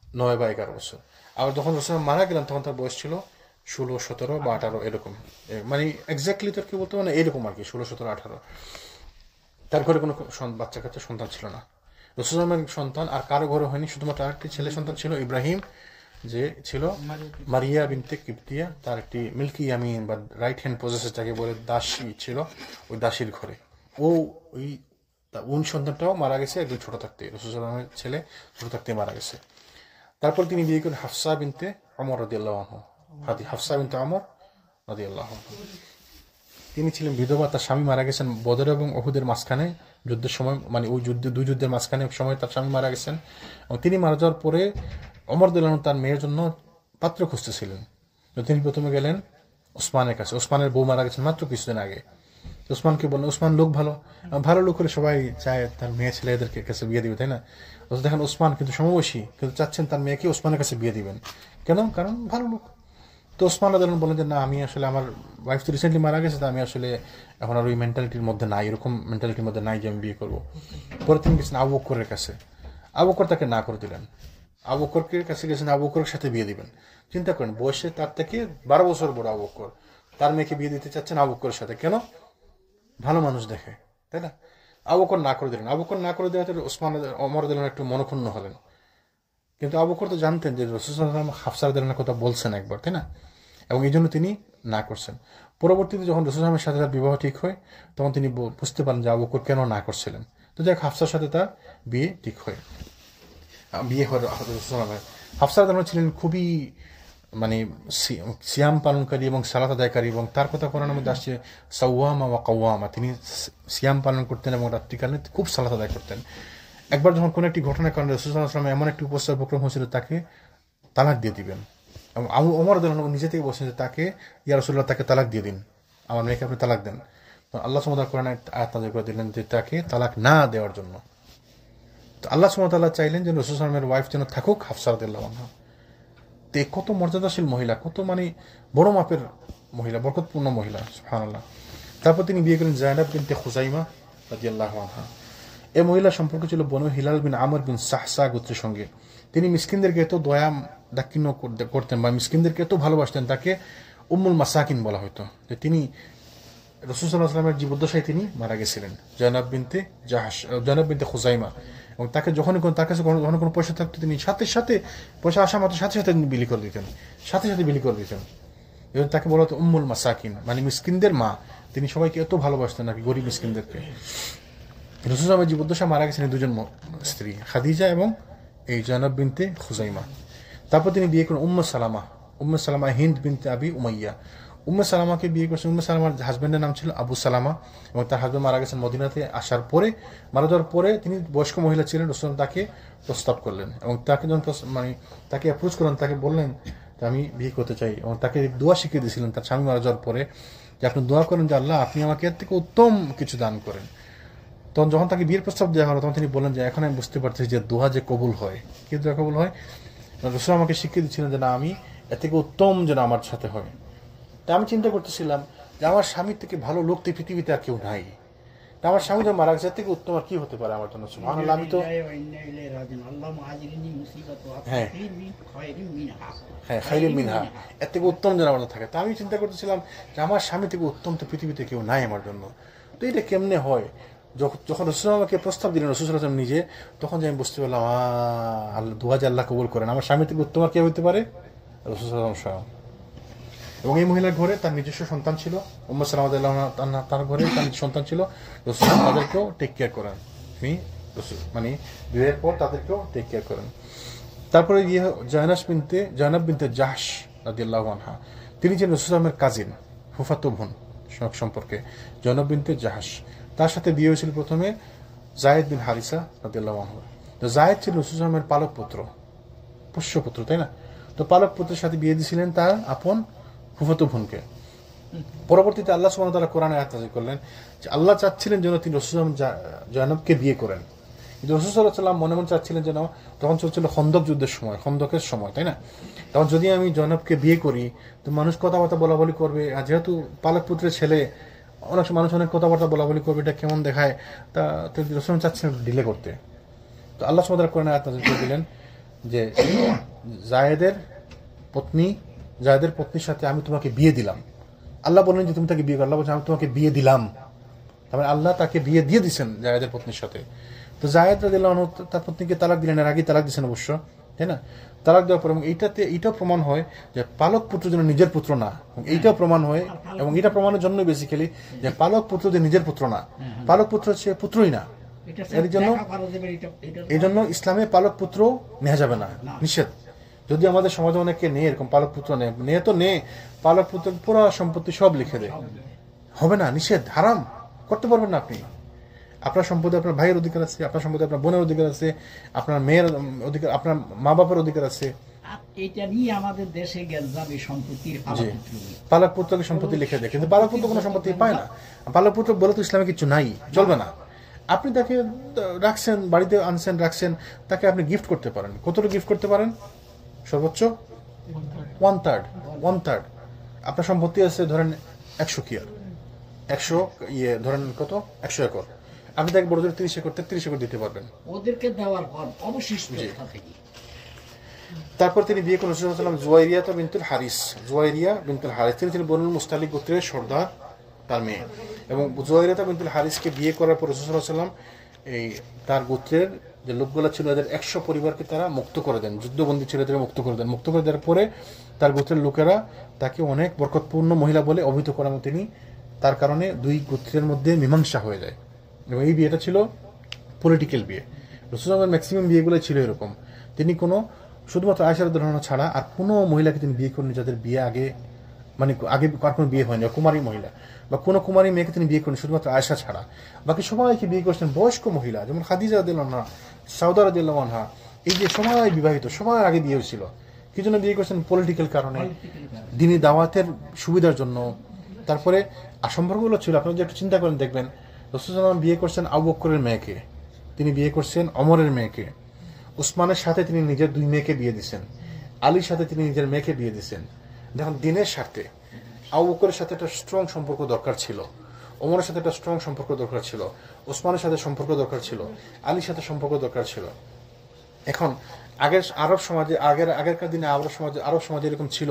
9 বা 11 বছর। আবার যখন রাসূল মারা গেলেন, তখন তার বয়স ছিল 16, 17 বা 18, এরকম। মানে এক্স্যাক্টলি তার কি বলতে, মানে এরকম আর কি, 16, 17, 18। তার ঘরে কোনো বাচ্চা কাচ্চা সন্তান ছিল না। রাসূলের সন্তান আর কারো ঘরে হয়নি, শুধুমাত্র আরেকটি ছেলে সন্তান ছিল, ইব্রাহিম, যে ছিল মারিয়া বিনতে কিবতিয়া। তার একটি মিল্কি ইয়ামিন বা রাইট হ্যান্ড পজেসর যাকে বলে, দাসী ছিল, ওই দাসীর ঘরে। ওই সন্তানটাও মারা গেছে একদম ছোট থাকতে, রাসূলের ছেলে ছোট থাকতে মারা গেছে। তারপর তিনি বিয়ে করেন হাফসা বিনতে ওমর রাদিয়াল্লাহু আনহু। হাফসা বিনতে ওমর রাদিয়াল্লাহু আনহু, তিনি ছিলেন বিধবা। তার স্বামী মারা গেছেন বদর এবং উহুদের মাঝখানে যুদ্ধের সময়, মানে ওই 2 যুদ্ধের মাঝখানে সময় তার স্বামী মারা গেছেন। এবং তিনি মারা যাওয়ার পরে ওমর রাদিয়াল্লাহু আনহু তার মেয়ের জন্য পাত্র খুঁজতেছিলেন। তিনি প্রথমে গেলেন ওসমানের কাছে। ওসমানের বউ মারা গেছেন মাত্র কিছুদিন আগে। ওসমানকে বললেন, ওসমান লোক ভালো লোক হলে সবাই চায় তার মেয়ে ছেলে এদেরকে কাছে বিয়ে দিবে, তাই না? দেখেন ওসমান কিন্তু সমবয়সী, কিন্তু চাচ্ছেন তার মেয়েকে ওসমানের কাছে বিয়ে দিবেন। কেন? কারণ ভালো লোক। তো ওসমান রাদিয়াল্লাহু আনহু বলেন যে না, আমি আসলে আমার ওয়াইফ তো রিসেন্টলি মারা গেছে, তো আমি আসলে এখন আর ওই মেন্টালিটির মধ্যে নাই, এরকম মেন্টালিটির মধ্যে নাই যে আমি বিয়ে করবো। পরে তিনি গেছেন আবু বকরের কাছে। আবু বকর তাকে না করে দিলেন। আবু বকরের কাছে গেছেন আবু বকরের সাথে বিয়ে দিবেন। চিন্তা করেন, বয়সে তার থেকে 12 বছর বড় আবু বকর, তার মেয়েকে বিয়ে দিতে চাচ্ছেন আবু বকরের সাথে। কেন? ভালো মানুষ দেখে, তাই না? আবু বকর না করে দিলেন। আবু বকর না করে দেওয়াতে ওমর রাদিয়াল্লাহু আনহু একটু মনক্ষুণ্ণ হলেন। কিন্তু আবু বকর তো জানতেন যে রাসূল সাল্লাল্লাহু আলাইহি ওয়াসাল্লাম হাফসা রাদিয়াল্লাহু আনহার কথা বলছেন একবার, তাই না? এবং এই জন্য তিনি না করছেন। পরবর্তীতে যখন রাসূল সাল্লাল্লাহু আলাইহি ওয়াসাল্লামের সাথে তার বিবাহ ঠিক হয়, তখন তিনি বুঝতে পারেন যে আবু বকর কেন না করছিলেন। তো যাক, হাফসার সাথে তার বিয়ে ঠিক হয়। বিয়ে হয় রাসূল সাল্লাল্লাহু আলাইহি ওয়াসাল্লামের। হাফসা রাদিয়াল্লাহু আনহা ছিলেন খুবই মানে সিয়াম পালনকারী এবং সালাত আদায়কারী, এবং তার কথা কোরআনের মধ্যে আসছে সাওয়ামা ওয়া কাওয়ামা। তিনি সিয়াম পালন করতেন এবং রাত্রিকালে খুব সালাত আদায় করতেন। একবার যখন কোনো একটি ঘটনার কারণে রাসূল সাল্লাল্লাহু আলাইহি ওয়াসাল্লাম এমন একটি উপক্রম হয়েছিল তাকে তালাক দিয়ে দিবেন, এবং ওমর রাদিয়াল্লাহু আনহু নিজে থেকে বলছেন যে তাকে, ইয়া রাসূলুল্লাহ, তাকে তালাক দিয়ে দিন, আমার মেয়েকে আপনি তালাক দেন। তো আল্লাহ সুবহানাহু ওয়া তাআলা কোরআনে আয়াত নাযিল করে দিলেন যে তাকে তালাক না দেওয়ার জন্য। তো আল্লাহ সুবহানাহু ওয়া তাআলা চাইলেন যে রাসূল সাল্লাল্লাহু আলাইহি ওয়াসাল্লামের ওয়াইফ যেন থাকুক হাফসা রাদিয়াল্লাহু আনহা। তে কত মর্যাদাশীল মহিলা, কত মানে বড় মাপের মহিলা, বরকতপূর্ণ মহিলা, সুবহানাল্লাহ। তারপর তিনি বিয়ে করেন জায়নাব বিনতে খুজাইমা রাদিয়াল্লাহু আনহা। এই মহিলা সম্পর্ক ছিল বনু হিলাল বিন আমর বিন সাহসা গোত্রের সঙ্গে। তিনি মিসকিনদেরকে এত দয়া দাক্ষিণ্য করতেন বা মিসকিনদেরকে এত ভালোবাসতেন, তাকে উম্মুল মাসাকিন বলা হতো। যে তিনি রাসূল সাল্লাল্লাহু আলাইহি ওয়াসাল্লামের জীবদ্দশায় তিনি মারা গেছিলেন, জায়নাব বিনতে খুজাইমা। এবং তাকে তার কাছে যখন কোনো পয়সা থাকতো, তিনি সাথে সাথে পয়সা আসা মাত্র সাথে সাথে বিলি করে দিতেন, সাথে সাথে বিলি করে দিতেন। এবং তাকে বলা হতো উম্মুল মাসাকিন, মানে মিসকিনদের মা। তিনি সবাইকে এত ভালোবাসতেন নাকি, গরিব মিসকিনদেরকে। রাসূল সাল্লাল্লাহু আলাইহি ওয়াসাল্লামের জীবদ্দশায় মারা গেছেন দুজন স্ত্রী, খাদিজা এবং এই জায়নাব বিনতে খুজাইমা। তারপর তিনি বিয়ে করেন উম্মে সালামা হিন্দ বিনতে আবি উমাইয়া। উম্মে সালামাকে বিয়ে করেছেন। উম্মে সালামার হাজব্যান্ডের নাম ছিল আবু সালামা, এবং তার হাজব্যান্ড মারা গেছেন মদিনাতে আসার পরে। মারা যাওয়ার পরে তিনি বয়স্ক মহিলা ছিলেন, রাসূল তাকে প্রস্তাব করলেন, এবং তাকে যখন তাকে অ্যাপ্রোচ করলেন, তাকে বললেন যে আমি বিয়ে করতে চাই, এবং তাকে দোয়া শিখিয়ে দিয়েছিলেন তার স্বামী মারা যাওয়ার পরে, যে আপনি দোয়া করেন যে আল্লাহ আপনি আমাকে এর থেকে উত্তম কিছু দান করেন। তখন যখন তাকে বিয়ের প্রস্তাব দেওয়া হলো, তখন তিনি বললেন যে এখন আমি বুঝতে পারছি যে দোয়া যে কবুল হয়। কি দোয়া কবুল হয়? রাসূল আমাকে শিখিয়ে দিচ্ছিলেন যে না, আমি এর থেকে উত্তম যেন আমার সাথে হয়। তা আমি চিন্তা করতেছিলাম যে আমার স্বামীর থেকে ভালো লোক তো পৃথিবীতে আর কেউ নাই। তা আমার স্বামী যখন মারা গেছে, এর থেকে উত্তম আর কি হতে পারে আমার জন্য? সুবহানাল্লাহ। আমি তো হ্যাঁ খাইরিন মিনহা, এর থেকে উত্তম যেন আমার থাকে। তা আমি চিন্তা করতেছিলাম যে আমার স্বামী থেকে উত্তম তো পৃথিবীতে কেউ নাই আমার জন্য। তো এটা কেমনে হয়? যখন রাসূল আমাকে প্রস্তাব দিলেন রাসূল সাল্লাল্লাহু আলাইহি ওয়াসাল্লাম নিজে, তখন যে আমি বুঝতে পারলাম আল্লাহ দোয়া যে আল্লাহ কবুল করেন। আমার স্বামী থেকে উত্তম আর কে হইতে পারে? রাসূল সাল্লাল্লাহু আলাইহি ওয়াসাল্লাম। এবং এই মহিলার ঘরে তার নিজস্ব সন্তান ছিল, উম্মে সালামা রাদিয়াল্লাহু আনহা, তার ঘরে তার সন্তান ছিল। রাসূল তাদেরকেও টেক কেয়ার করেন, মানে বিয়ের পর তাদেরকেও টেক কেয়ার করেন। তারপরে জায়নাব বিনতে জাহশ রাদিয়াল্লাহু আনহা, তিনি ছিলেন রাসূল সাল্লাল্লাহু আলাইহি ওয়াসাল্লামের কাজিন, ফুফাতো বোন সম্পর্কে জায়নাব বিনতে জাহশ। তার সাথে বিয়ে হয়েছিল প্রথমে যায়েদ বিন হারিসা রাদিয়াল্লাহু আনহু। তো যায়েদ ছিল রাসূল সাল্লাল্লাহু আলাইহি ওয়াসাল্লামের পালক পুত্র, পোষ্যপুত্র, তাই না? তো পালক পুত্রের সাথে বিয়ে দিয়েছিলেন তার আপন ফুফাতো বোনকে। পরবর্তীতে আল্লাহ সুবহানাহু ওয়া তাআলা কোরআনে আয়াত নাযিল করলেন যে আল্লাহ চাচ্ছিলেন যেন তিনি রাসূল সাল্লাল্লাহু আলাইহি ওয়াসাল্লাম জায়নবকে বিয়ে করেন, কিন্তু রাসূল সাল্লাল্লাহু আলাইহি ওয়াসাল্লাম মনে মনে চাচ্ছিলেন যেন, তখন চলছিল খন্দক যুদ্ধের সময়, খন্দকের সময়, তাই না? তখন যদি আমি জায়নবকে বিয়ে করি তো মানুষ কথাবার্তা বলাবলি করবে, আর যেহেতু পালক পুত্রের ছেলে, অনেক মানুষ অনেক কথাবার্তা বলাবলি করবে, এটা কেমন দেখায়। তা রাসূল চাচ্ছিলেন ডিলে করতে। তো আল্লাহ সুবহানাহু ওয়া তাআলা কোরআনে আয়াত নাযিল করে দিলেন যে জায়েদের পত্নীর সাথে আমি তোমাকে বিয়ে দিলাম। আল্লাহ বললেন যে তুমি তাকে বিয়ে করো, আল্লাহ বলছেন আমি তোমাকে বিয়ে দিলাম। তারপরে আল্লাহ তাকে বিয়ে দিয়ে দিচ্ছেন জায়েদের পত্নীর সাথে। তো জায়েদ রাদিয়াল্লাহু আনহু তার পত্নীকে তালাক দিলেন, এর আগে তালাক দিচ্ছেন অবশ্য, তাই না? তালাক দেওয়ার পর, এবং এইটাও প্রমাণ হয় যে পালক পুত্র যেন নিজের পুত্র না, এইটাও প্রমাণ হয়, এবং এটা প্রমাণের জন্য বেসিক্যালি যে পালক পুত্র যে নিজের পুত্র না, পালক পুত্র হচ্ছে পুত্রই না। এই জন্য ইসলামে পালক পুত্র নেওয়া যাবে না, নিষেধ। যদি আমাদের সমাজে অনেকে নেই এরকম পালক পুত্র নেই তো নেই, পালক পুত্র পুরো সম্পত্তি সব লিখে দেয়, হবে না, নিষেধ, হারাম, করতে পারবেন না আপনি। আপনার সম্পদে আপনার ভাইয়ের অধিকার আছে, আপনার সম্পদে আপনার বোনের অধিকার আছে, আপনার মেয়ের অধিকার, আপনার মা বাবার অধিকার আছে। এটা নিয়ে আমাদের দেশে গেলজামি সম্পত্তির পালক পুত্রকে সম্পত্তি লিখে দেয়, কিন্তু পালক পুত্র কোনো সম্পত্তি পায় না। পালক পুত্র বলে তো ইসলামে কিছু নাই, চলবে না। আপনি তাকে রাখছেন, বাড়িতে আনছেন, রাখছেন, তাকে আপনি গিফট করতে পারেন। কতটুকু গিফট করতে পারেন? সর্বোচ্চ 1/3। আপনার সম্পত্তি আছে ধরেন 100 কিয়ার, 100 ধরেন কত, 100 একর। আপনি তাকে বড় জোর 30 একর 33 একর দিতে পারবেন ওদেরকে দেওয়ার পর অবশিষ্ট। তারপর তিনি বিয়ে করেন রাসূলুল্লাহ সাল্লাল্লাহু আলাইহি ওয়াসাল্লাম জুয়াইরিয়া বিনতুল হারিস, তিনি ছিলেন বনুল মুস্তালিক গোত্রের সর্দার, তার মেয়ে। এবং জুয়াইরিয়া বিনতুল হারিসকে বিয়ে করার পর রাসূলুল্লাহ সাল্লাল্লাহু আলাইহি ওয়াসাল্লাম এই তার গোত্রের যে লোকগুলো ছিল এদের 100 পরিবারকে তারা মুক্ত করে দেন, যুদ্ধবন্দী ছেলেদের মুক্ত করে দেন। মুক্ত করে দেওয়ার পরে তার গোত্রের লোকেরা তাকে অনেক বরকতপূর্ণ মহিলা বলে অভিহিত করেন, তিনি তার কারণে দুই গোত্রের মধ্যে মীমাংসা হয়ে যায়। এবং এই বিয়েটা ছিল পলিটিক্যাল বিয়ে। রাসূলুল্লাহর ম্যাক্সিমাম বিয়েগুলো ছিল এরকম। তিনি কোনো শুধুমাত্র আয়েশা রাদিয়াল্লাহু আনহা ছাড়া আর কোনো মহিলাকে তিনি বিয়ে করেন যাদের বিয়ে আগে আগে আর কোনো বিয়ে হয়নি, কুমারী মহিলা বা কোনো কুমারী মেয়েকে তিনি বিয়ে করেন শুধুমাত্র আয়েশা ছাড়া। বাকি সবাইকে বিয়ে করেছেন বয়স্ক মহিলা, যেমন খাদিজা রাদিয়াল্লাহু আনহা, সাউদা রাদিয়াল্লাহু আনহা, এই যে সবাই বিবাহিত, সবার আগে বিয়ে হয়েছিল। কি জন্য বিয়ে করেছেন? পলিটিক্যাল কারণে, দিনী দাওয়াতের সুবিধার জন্য। তারপরে সম্পর্কগুলো ছিল, আপনারা যদি একটু চিন্তা করেন দেখবেন রাসূলুল্লাহ বিয়ে করছেন আবু বকরের মেয়েকে, তিনি বিয়ে করছেন ওমরের মেয়েকে, উসমানের সাথে তিনি নিজের 2 মেয়েকে বিয়ে দিচ্ছেন, আলীর সাথে তিনি নিজের মেয়েকে বিয়ে দিচ্ছেন। দেখুন দিনের স্বার্থে আবু বকরের সাথে একটা স্ট্রং সম্পর্ক দরকার ছিল, ওমরের সাথে একটা স্ট্রং সম্পর্ক দরকার ছিল, উসমানের সাথে সম্পর্ক দরকার ছিল, আলীর সাথে সম্পর্ক দরকার ছিল। এখন আগের আরব সমাজে আগেরকার দিনে আরব সমাজে এরকম ছিল,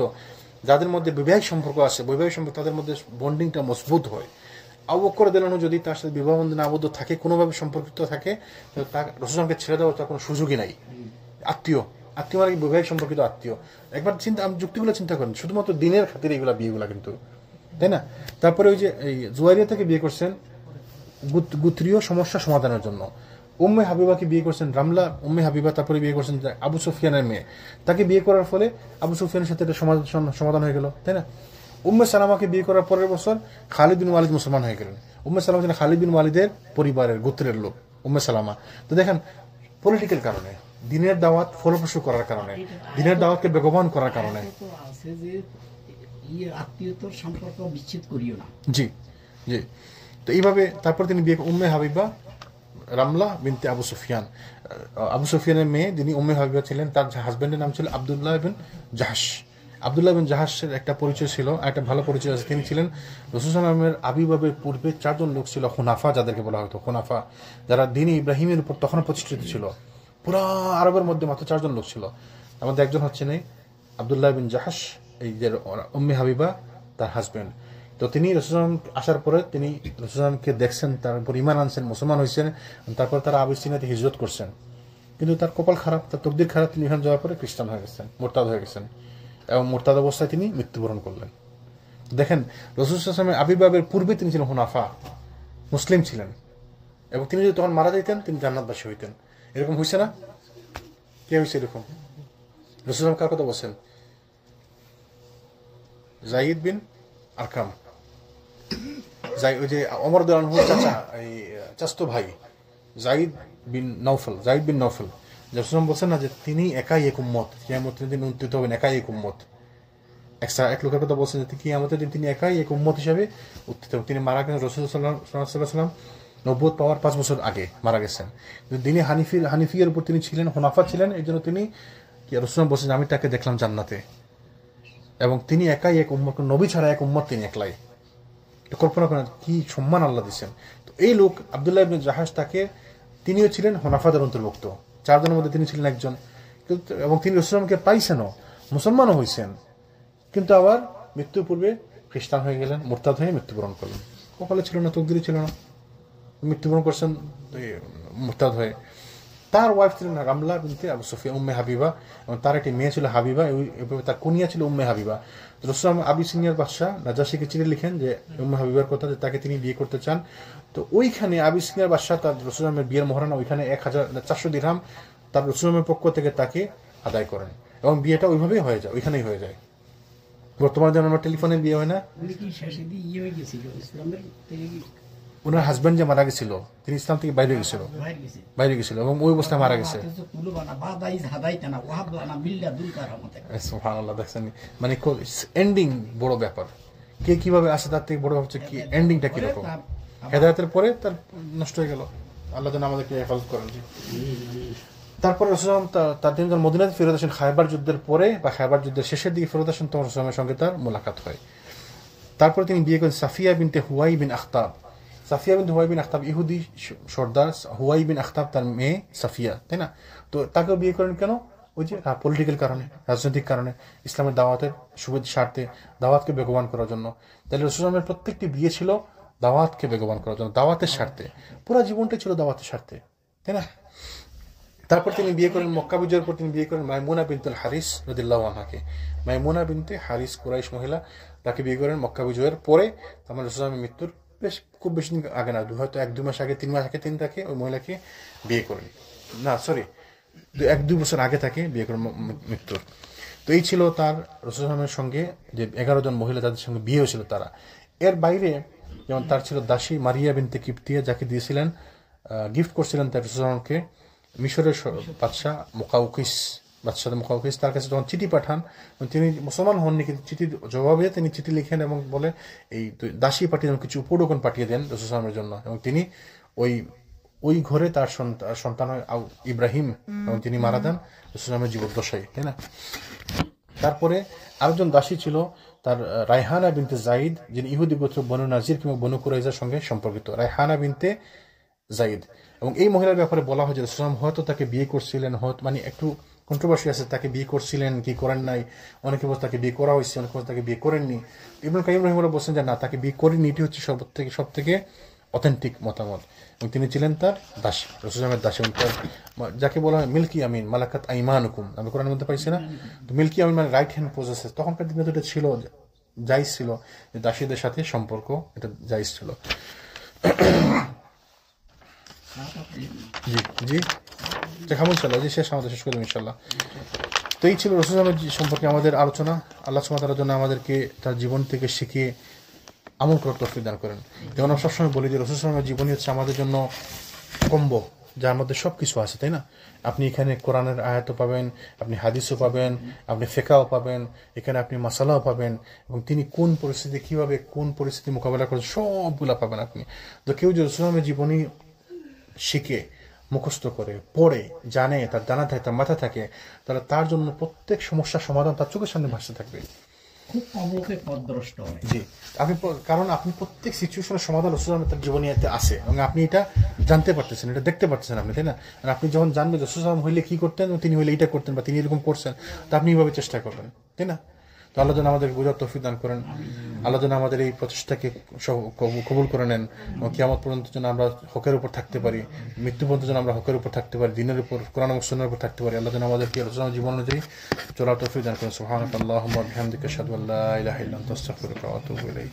যাদের মধ্যে বৈবাহিক সম্পর্ক আছে, বৈবাহিক সম্পর্ক তাদের মধ্যে বন্ডিংটা মজবুত হয়। আবু বকর রাদিয়াল্লাহু আনহু যদি তার সাথে বিবাহ বন্ধনে আবদ্ধ থাকে, কোনোভাবে সম্পর্কিত থাকে, তার রাসূলুল্লাহকে ছেড়ে দেওয়ার তার কোনো সুযোগই নাই। আত্মীয় মানে বৈবাহিক সম্পর্কিত আত্মীয়। একবার যুক্তিগুলো চিন্তা করেন, শুধুমাত্র দিনের খাতিরে এইগুলা বিয়েগুলা কিন্তু, তাই না? তারপরে ওই যে এই জুয়াইরিয়া থেকে বিয়ে করছেন গোত্রীয় সমস্যা সমাধানের জন্য। উম্মে হাবিবাকে বিয়ে করছেন রামলা, উম্মে হাবিবা। তারপরে বিয়ে করছেন আবু সুফিয়ানের মেয়ে, তাকে বিয়ে করার ফলে আবু সুফিয়ানের সাথে একটা সমাধান হয়ে গেল, তাই না? উম্মে সালামাকে বিয়ে করার পরের বছর খালিদ বিন ওয়ালিদ মুসলমান হয়ে গেলেন। উম্মে সালামা ছিলেন খালিদ বিন ওয়ালিদের পরিবারের গোত্রের লোক, উম্মে সালামা। তো দেখেন পলিটিক্যাল কারণে, দিনের দাওয়াত ফলপ্রসূ করার কারণে, দিনের দাওয়াতকে বেগবান করার কারণে। আত্মীয়তার সম্পর্ক বিচ্ছেদ করিও না। জি জি। তো এইভাবে তারপর তিনি বিয়ে উম্মে হাবিবা রামলা বিনতে আবু সুফিয়ান, আবু সুফিয়ানের মেয়ে যিনি উম্মে হাবিবা ছিলেন, তার হাজবেন্ডের নাম ছিল আব্দুল্লাহ বিন জাহাশ। আব্দুল্লাহ বিন জাহাসের একটা পরিচয় ছিল, একটা ভালো পরিচয় আছে। তিনি ছিলেন রাসূল সাল্লাল্লাহু আলাইহি ওয়াসাল্লামের আবির্ভাবের পূর্বে 4 জন লোক ছিল হুনাফা, যাদেরকে বলা হতো হুনাফা, যারা দ্বীন ইব্রাহিমের উপর তখন প্রতিষ্ঠিত ছিল। পুরা আরবের মধ্যে মাত্র 4 জন লোক ছিল। তার মধ্যে একজন হচ্ছেন এই আব্দুল্লাহ বিন জাহাস, এই যে উম্মে হাবিবা তার হাজবেন্ড। তো তিনি রাসূলুল্লাহ আসার পরে তিনি রাসূলুল্লাহকে দেখছেন, তারপর ঈমান আনছেন, মুসলমান হয়েছেন। তারপর তারা আবিসিনিয়াতে হিজরত করছেন, কিন্তু তার কপাল খারাপ, তার তকদির খারাপ। তিনি এখানে যাওয়ার পরে খ্রিস্টান হয়ে গেছেন, মুরতাদ হয়ে গেছেন, এবং মুরতাদ অবস্থায় তিনি মৃত্যুবরণ করলেন। দেখেন রাসূল সাল্লাল্লাহু আলাইহি ওয়াসাল্লামের আবির্ভাবের পূর্বে তিনি ছিলেন হুনাফা, মুসলিম ছিলেন, এবং তিনি যদি তখন মারা যেতেন তিনি জান্নাতবাসী হইতেন। এরকম হয়েছে না? কে হয়েছে এরকম? রাসূলুল্লাহ কার কথা বলছেন? যায়েদ বিন আরকাম, ওই যে ওমর রাদিয়াল্লাহু আনহুর চাচা, এই চাচতো ভাই যায়েদ বিন নওফল। রাসূলুল্লাহ বলছেন না যে তিনি একাই এক উম্মত, কিয়ামতের দিন উত্থিত হবেন একাই এক উম্মত। এক লোকের কথা বলছেন যে কিয়ামতের দিন তিনি একাই এক উম্মত হিসাবে উত্থিত হবেন। তিনি মারা গেছেন রাসূল সাল্লাল্লাহু আলাইহি ওয়াসাল্লাম নবুয়ত পাওয়ার 5 বছর আগে মারা গেছেন। তিনি হানিফিয়ার উপর তিনি ছিলেন, হুনাফা ছিলেন। এই জন্য তিনি রাসূলুল্লাহ বলছেন আমি তাকে দেখলাম জান্নাতে, এবং তিনি একাই এক উম্মত, নবী ছাড়া এক উম্মত তিনি একলাই। কল্পনা করেন কি সম্মান আল্লাহ দিচ্ছেন। তো এই লোক আব্দুল্লাহ ইবনে জাহাশ, তিনিও ছিলেন হুনাফাদের অন্তর্ভুক্ত। 4 জনের মধ্যে তিনি ছিলেন একজন, এবং তিনি রাসূলুল্লাহকে পাইছেনও, মুসলমানও হয়েছেন, কিন্তু আবার মৃত্যুর পূর্বে খ্রিস্টান হয়ে গেলেন, মুরতাদ হয়ে মৃত্যুবরণ করলেন। কপালে ছিল না, তকদিরে ছিল না, মৃত্যুবরণ করছেন মুরতাদ হয়ে। তার ওয়াইফ ছিলেন রামলা বিনতে আবু সুফিয়ান, উম্মে হাবিবা, এবং তার একটি মেয়ে ছিল হাবিবা, তার কনিয়া ছিল উম্মে হাবিবা। রাসূলুল্লাহ আবিসিনিয়ার বাদশা নাজাশীকে চিঠি লিখেন যে উম্মে হাবিবার কথা, যে তাকে তিনি বিয়ে করতে চান। তো ওইখানে আবিসিনিয়ার বাদশা তার রাসূলুল্লাহের বিয়ের মহারণা ওইখানে 1400 দিরহাম তার রাসূলুল্লাহের পক্ষ থেকে তাকে আদায় করেন, এবং বিয়েটা ওইভাবেই হয়ে যায়, ওইখানেই হয়ে যায়। বর্তমানে যেমন আমরা টেলিফোনে বিয়ে হয় না, ওনার হাজবেন্ড যে মারা গেছিল তিনি ইসলাম থেকে বাইরে গেছিল এবং ওই অবস্থায় মারা গেছে। সুবহানাল্লাহ, দেখছেন মানে এন্ডিং বড় ব্যাপার। কে কিভাবে আসে তার থেকে বড় হচ্ছে কি এন্ডিংটা কিরকম। হেদায়েতের পরে তার নষ্ট হয়ে গেল, আল্লাহ যেন আমাদেরকে হেফাজত করেন। তারপরে রাসূলুল্লাহ তার তিনি যখন মদিনাতে ফেরত আসেন খায়বার যুদ্ধের পরে বা খায়বার যুদ্ধের শেষের দিকে ফেরত আসেন, তখন রাসূলুল্লাহর সঙ্গে তার মোলাকাত হয়। তারপরে তিনি বিয়ে করেন সাফিয়া বিনতে হুয়াই বিন আখতাব। সাফিয়া বিন হুয়াই বিন আখতাব ইহুদি সর্দার, হুয়াই বিন আখতাব তার মেয়ে সাফিয়া, তাই না? তো তাকেও বিয়ে করেন কেন? ওই যে পলিটিক্যাল কারণে, রাজনৈতিক কারণে, ইসলামের দাওয়াতের সুবিধা স্বার্থে, দাওয়াতকে বেগবান করার জন্য। তাহলে রাসূলুল্লাহের প্রত্যেকটি বিয়ে ছিল দাওয়াতকে বেগবান করার জন্য, দাওয়াতের স্বার্থে। পুরো জীবনটাই ছিল দাওয়াতের স্বার্থে, তাই না? তারপর তিনি বিয়ে করেন, মক্কা বিজয়ের পর তিনি বিয়ে করেন মাইমুনা বিনতুল হারিস রাদিয়াল্লাহু আনহাকে। মাইমুনা বিনতে হারিস কুরাইশ মহিলা, তাকে বিয়ে করেন মক্কা বিজয়ের পরে। আমার রাসূলুল্লাহ সাল্লাল্লাহু আলাইহি ওয়াসাল্লামের মৃত্যুর বেশ খুব বেশি দিন আগে না, হয়তো 1-2 মাস আগে, 3 মাস আগে তিনি তাকে, ওই মহিলাকে বিয়ে করেন। না সরি, 1-2 বছর আগে তাকে বিয়ে করেন মৃত্যুর। তো এই ছিল তার রাসূলুল্লাহ সঙ্গে যে 11 জন মহিলা যাদের সঙ্গে বিয়ে হয়েছিল তারা। এর বাইরে যেমন তার ছিল দাসী মারিয়া বিনতে কিপ্তিয়া, যাকে দিয়েছিলেন, গিফট করছিলেন তার রাসূলুল্লাহকে মিশরের বাদশাহ মুকাউকিস, তার কাছে যখন চিঠি পাঠান, তিনি মুসলমান হননি, কিন্তু চিঠির জবাবে তিনি চিঠি লিখেন এবং বলে এই দাসী পাঠিয়ে যেন কিছু উপঢৌকন পাঠিয়ে দেন রাসূলুল্লাহের জন্য। এবং তিনি ওই ঘরে তার সন্তান হয় ইব্রাহিম, এবং তিনি মারা যান রাসূলুল্লাহের জীবদ্দশায়, তাই না? তারপরে আরেকজন দাসী ছিল তার রায়হানা বিনতে জাইদ, যিনি ইহুদি গোত্র বনু নাজির কিংবা বনু কুরাইজার সঙ্গে সম্পর্কিত, রায়হানা বিনতে জাইদ। এবং এই মহিলার ব্যাপারে বলা হয় যে রাসূলুল্লাহ হয়তো তাকে বিয়ে করছিলেন, হয়তো মানে একটু কন্ট্রোভার্সি আছে, তাকে বিয়ে করছিলেন কি করেন নাই। অনেকে বলছে তাকে বিয়ে করা হয়েছে, অনেকে বলছে তাকে বিয়ে করেননি। ইবনুল কাইয়িম রাহিমাহুল্লাহ বলছেন যে না, তাকে বিয়ে করেননি, এটি হচ্ছে সব থেকে অথেন্টিক মতামত। এবং তিনি ছিলেন তার দাসী, রাসূলুল্লাহের দাসী, যাকে বলা হয় মিল্কি আমিন, মালাকাত আইমানুকুম, আমি কোরআনের মধ্যে পাইছি না? তো মিল্কি আমিন মানে রাইট হ্যান্ড পজেসর। তখনকার দিনে তো এটা ছিল, জায়েজ ছিল যে দাসীদের সাথে সম্পর্ক, এটা জায়েজ ছিল। জি জি খামুন ইনশাআল্লাহ, জি শেষ, আমাদের শেষ করলাম ইনশাআল্লাহ। তো এই ছিল রাসূলুল্লাহ সম্পর্কে আমাদের আলোচনা। আল্লাহ সুবহানাহু ওয়া তাআলা জন্য আমাদেরকে তার জীবন থেকে শিখে আমল করার তৌফিক দান করেন। যেমন আমরা সবসময় বলি যে রাসূলুল্লাহর জীবনী হচ্ছে আমাদের জন্য কম্বো, যার মধ্যে সব কিছু আছে, তাই না? আপনি এখানে কোরআনের আয়াতও পাবেন, আপনি হাদিসও পাবেন, আপনি ফিকহও পাবেন, এখানে আপনি মাসালাও পাবেন, এবং তিনি কোন পরিস্থিতি কিভাবে কোন পরিস্থিতি মোকাবেলা করেন সবগুলা পাবেন আপনি। তো কেউ যদি রাসূলুল্লাহর জীবনী শিখে মুখস্থ করে পড়ে জানে, তার জানা থাকে, তার মাথা থাকে, তাহলে তার জন্য প্রত্যেক সমস্যার সমাধান তার চোখের সামনে ভাসতে থাকবে। খুব কম লোকে পথভ্রষ্ট হয়। জি, কারণ আপনি প্রত্যেক সিচুয়েশনের সমাধান রাসূলুল্লাহ তার জীবনে আছে, এবং আপনি এটা জানতে পারতেছেন, এটা দেখতে পারতেছেন আপনি, তাই না? আর আপনি যখন জানবেন রাসূলুল্লাহ হইলে কি করতেন, তিনি হইলে এটা করতেন, বা তিনি এরকম করছেন, তা আপনি এইভাবে চেষ্টা করবেন, তাই না? তো আল্লাহ যেন আমাদের বোঝার তৌফিক দান করেন। আল্লাহ যেন আমাদের এই প্রচেষ্টাকে কবুল করে নেন, এবং কিয়ামত পর্যন্ত যেন আমরা হকের উপর থাকতে পারি, মৃত্যু পর্যন্ত যেন আমরা হকের উপর থাকতে পারি, দিনের উপর, কোরআন এবং সুন্নাহর উপর থাকতে পারি। আল্লাহ যেন আমাদেরকে রাসূলুল্লাহর জীবন অনুযায়ী চলার তৌফিক দান করেন। সুবহানাকাল্লাহুম্মা ওয়া বিহামদিকা আশহাদু আল্লা ইলাহা ইল্লা আনতা আস্তাগফিরুকা ওয়া আতুবু ইলাইক।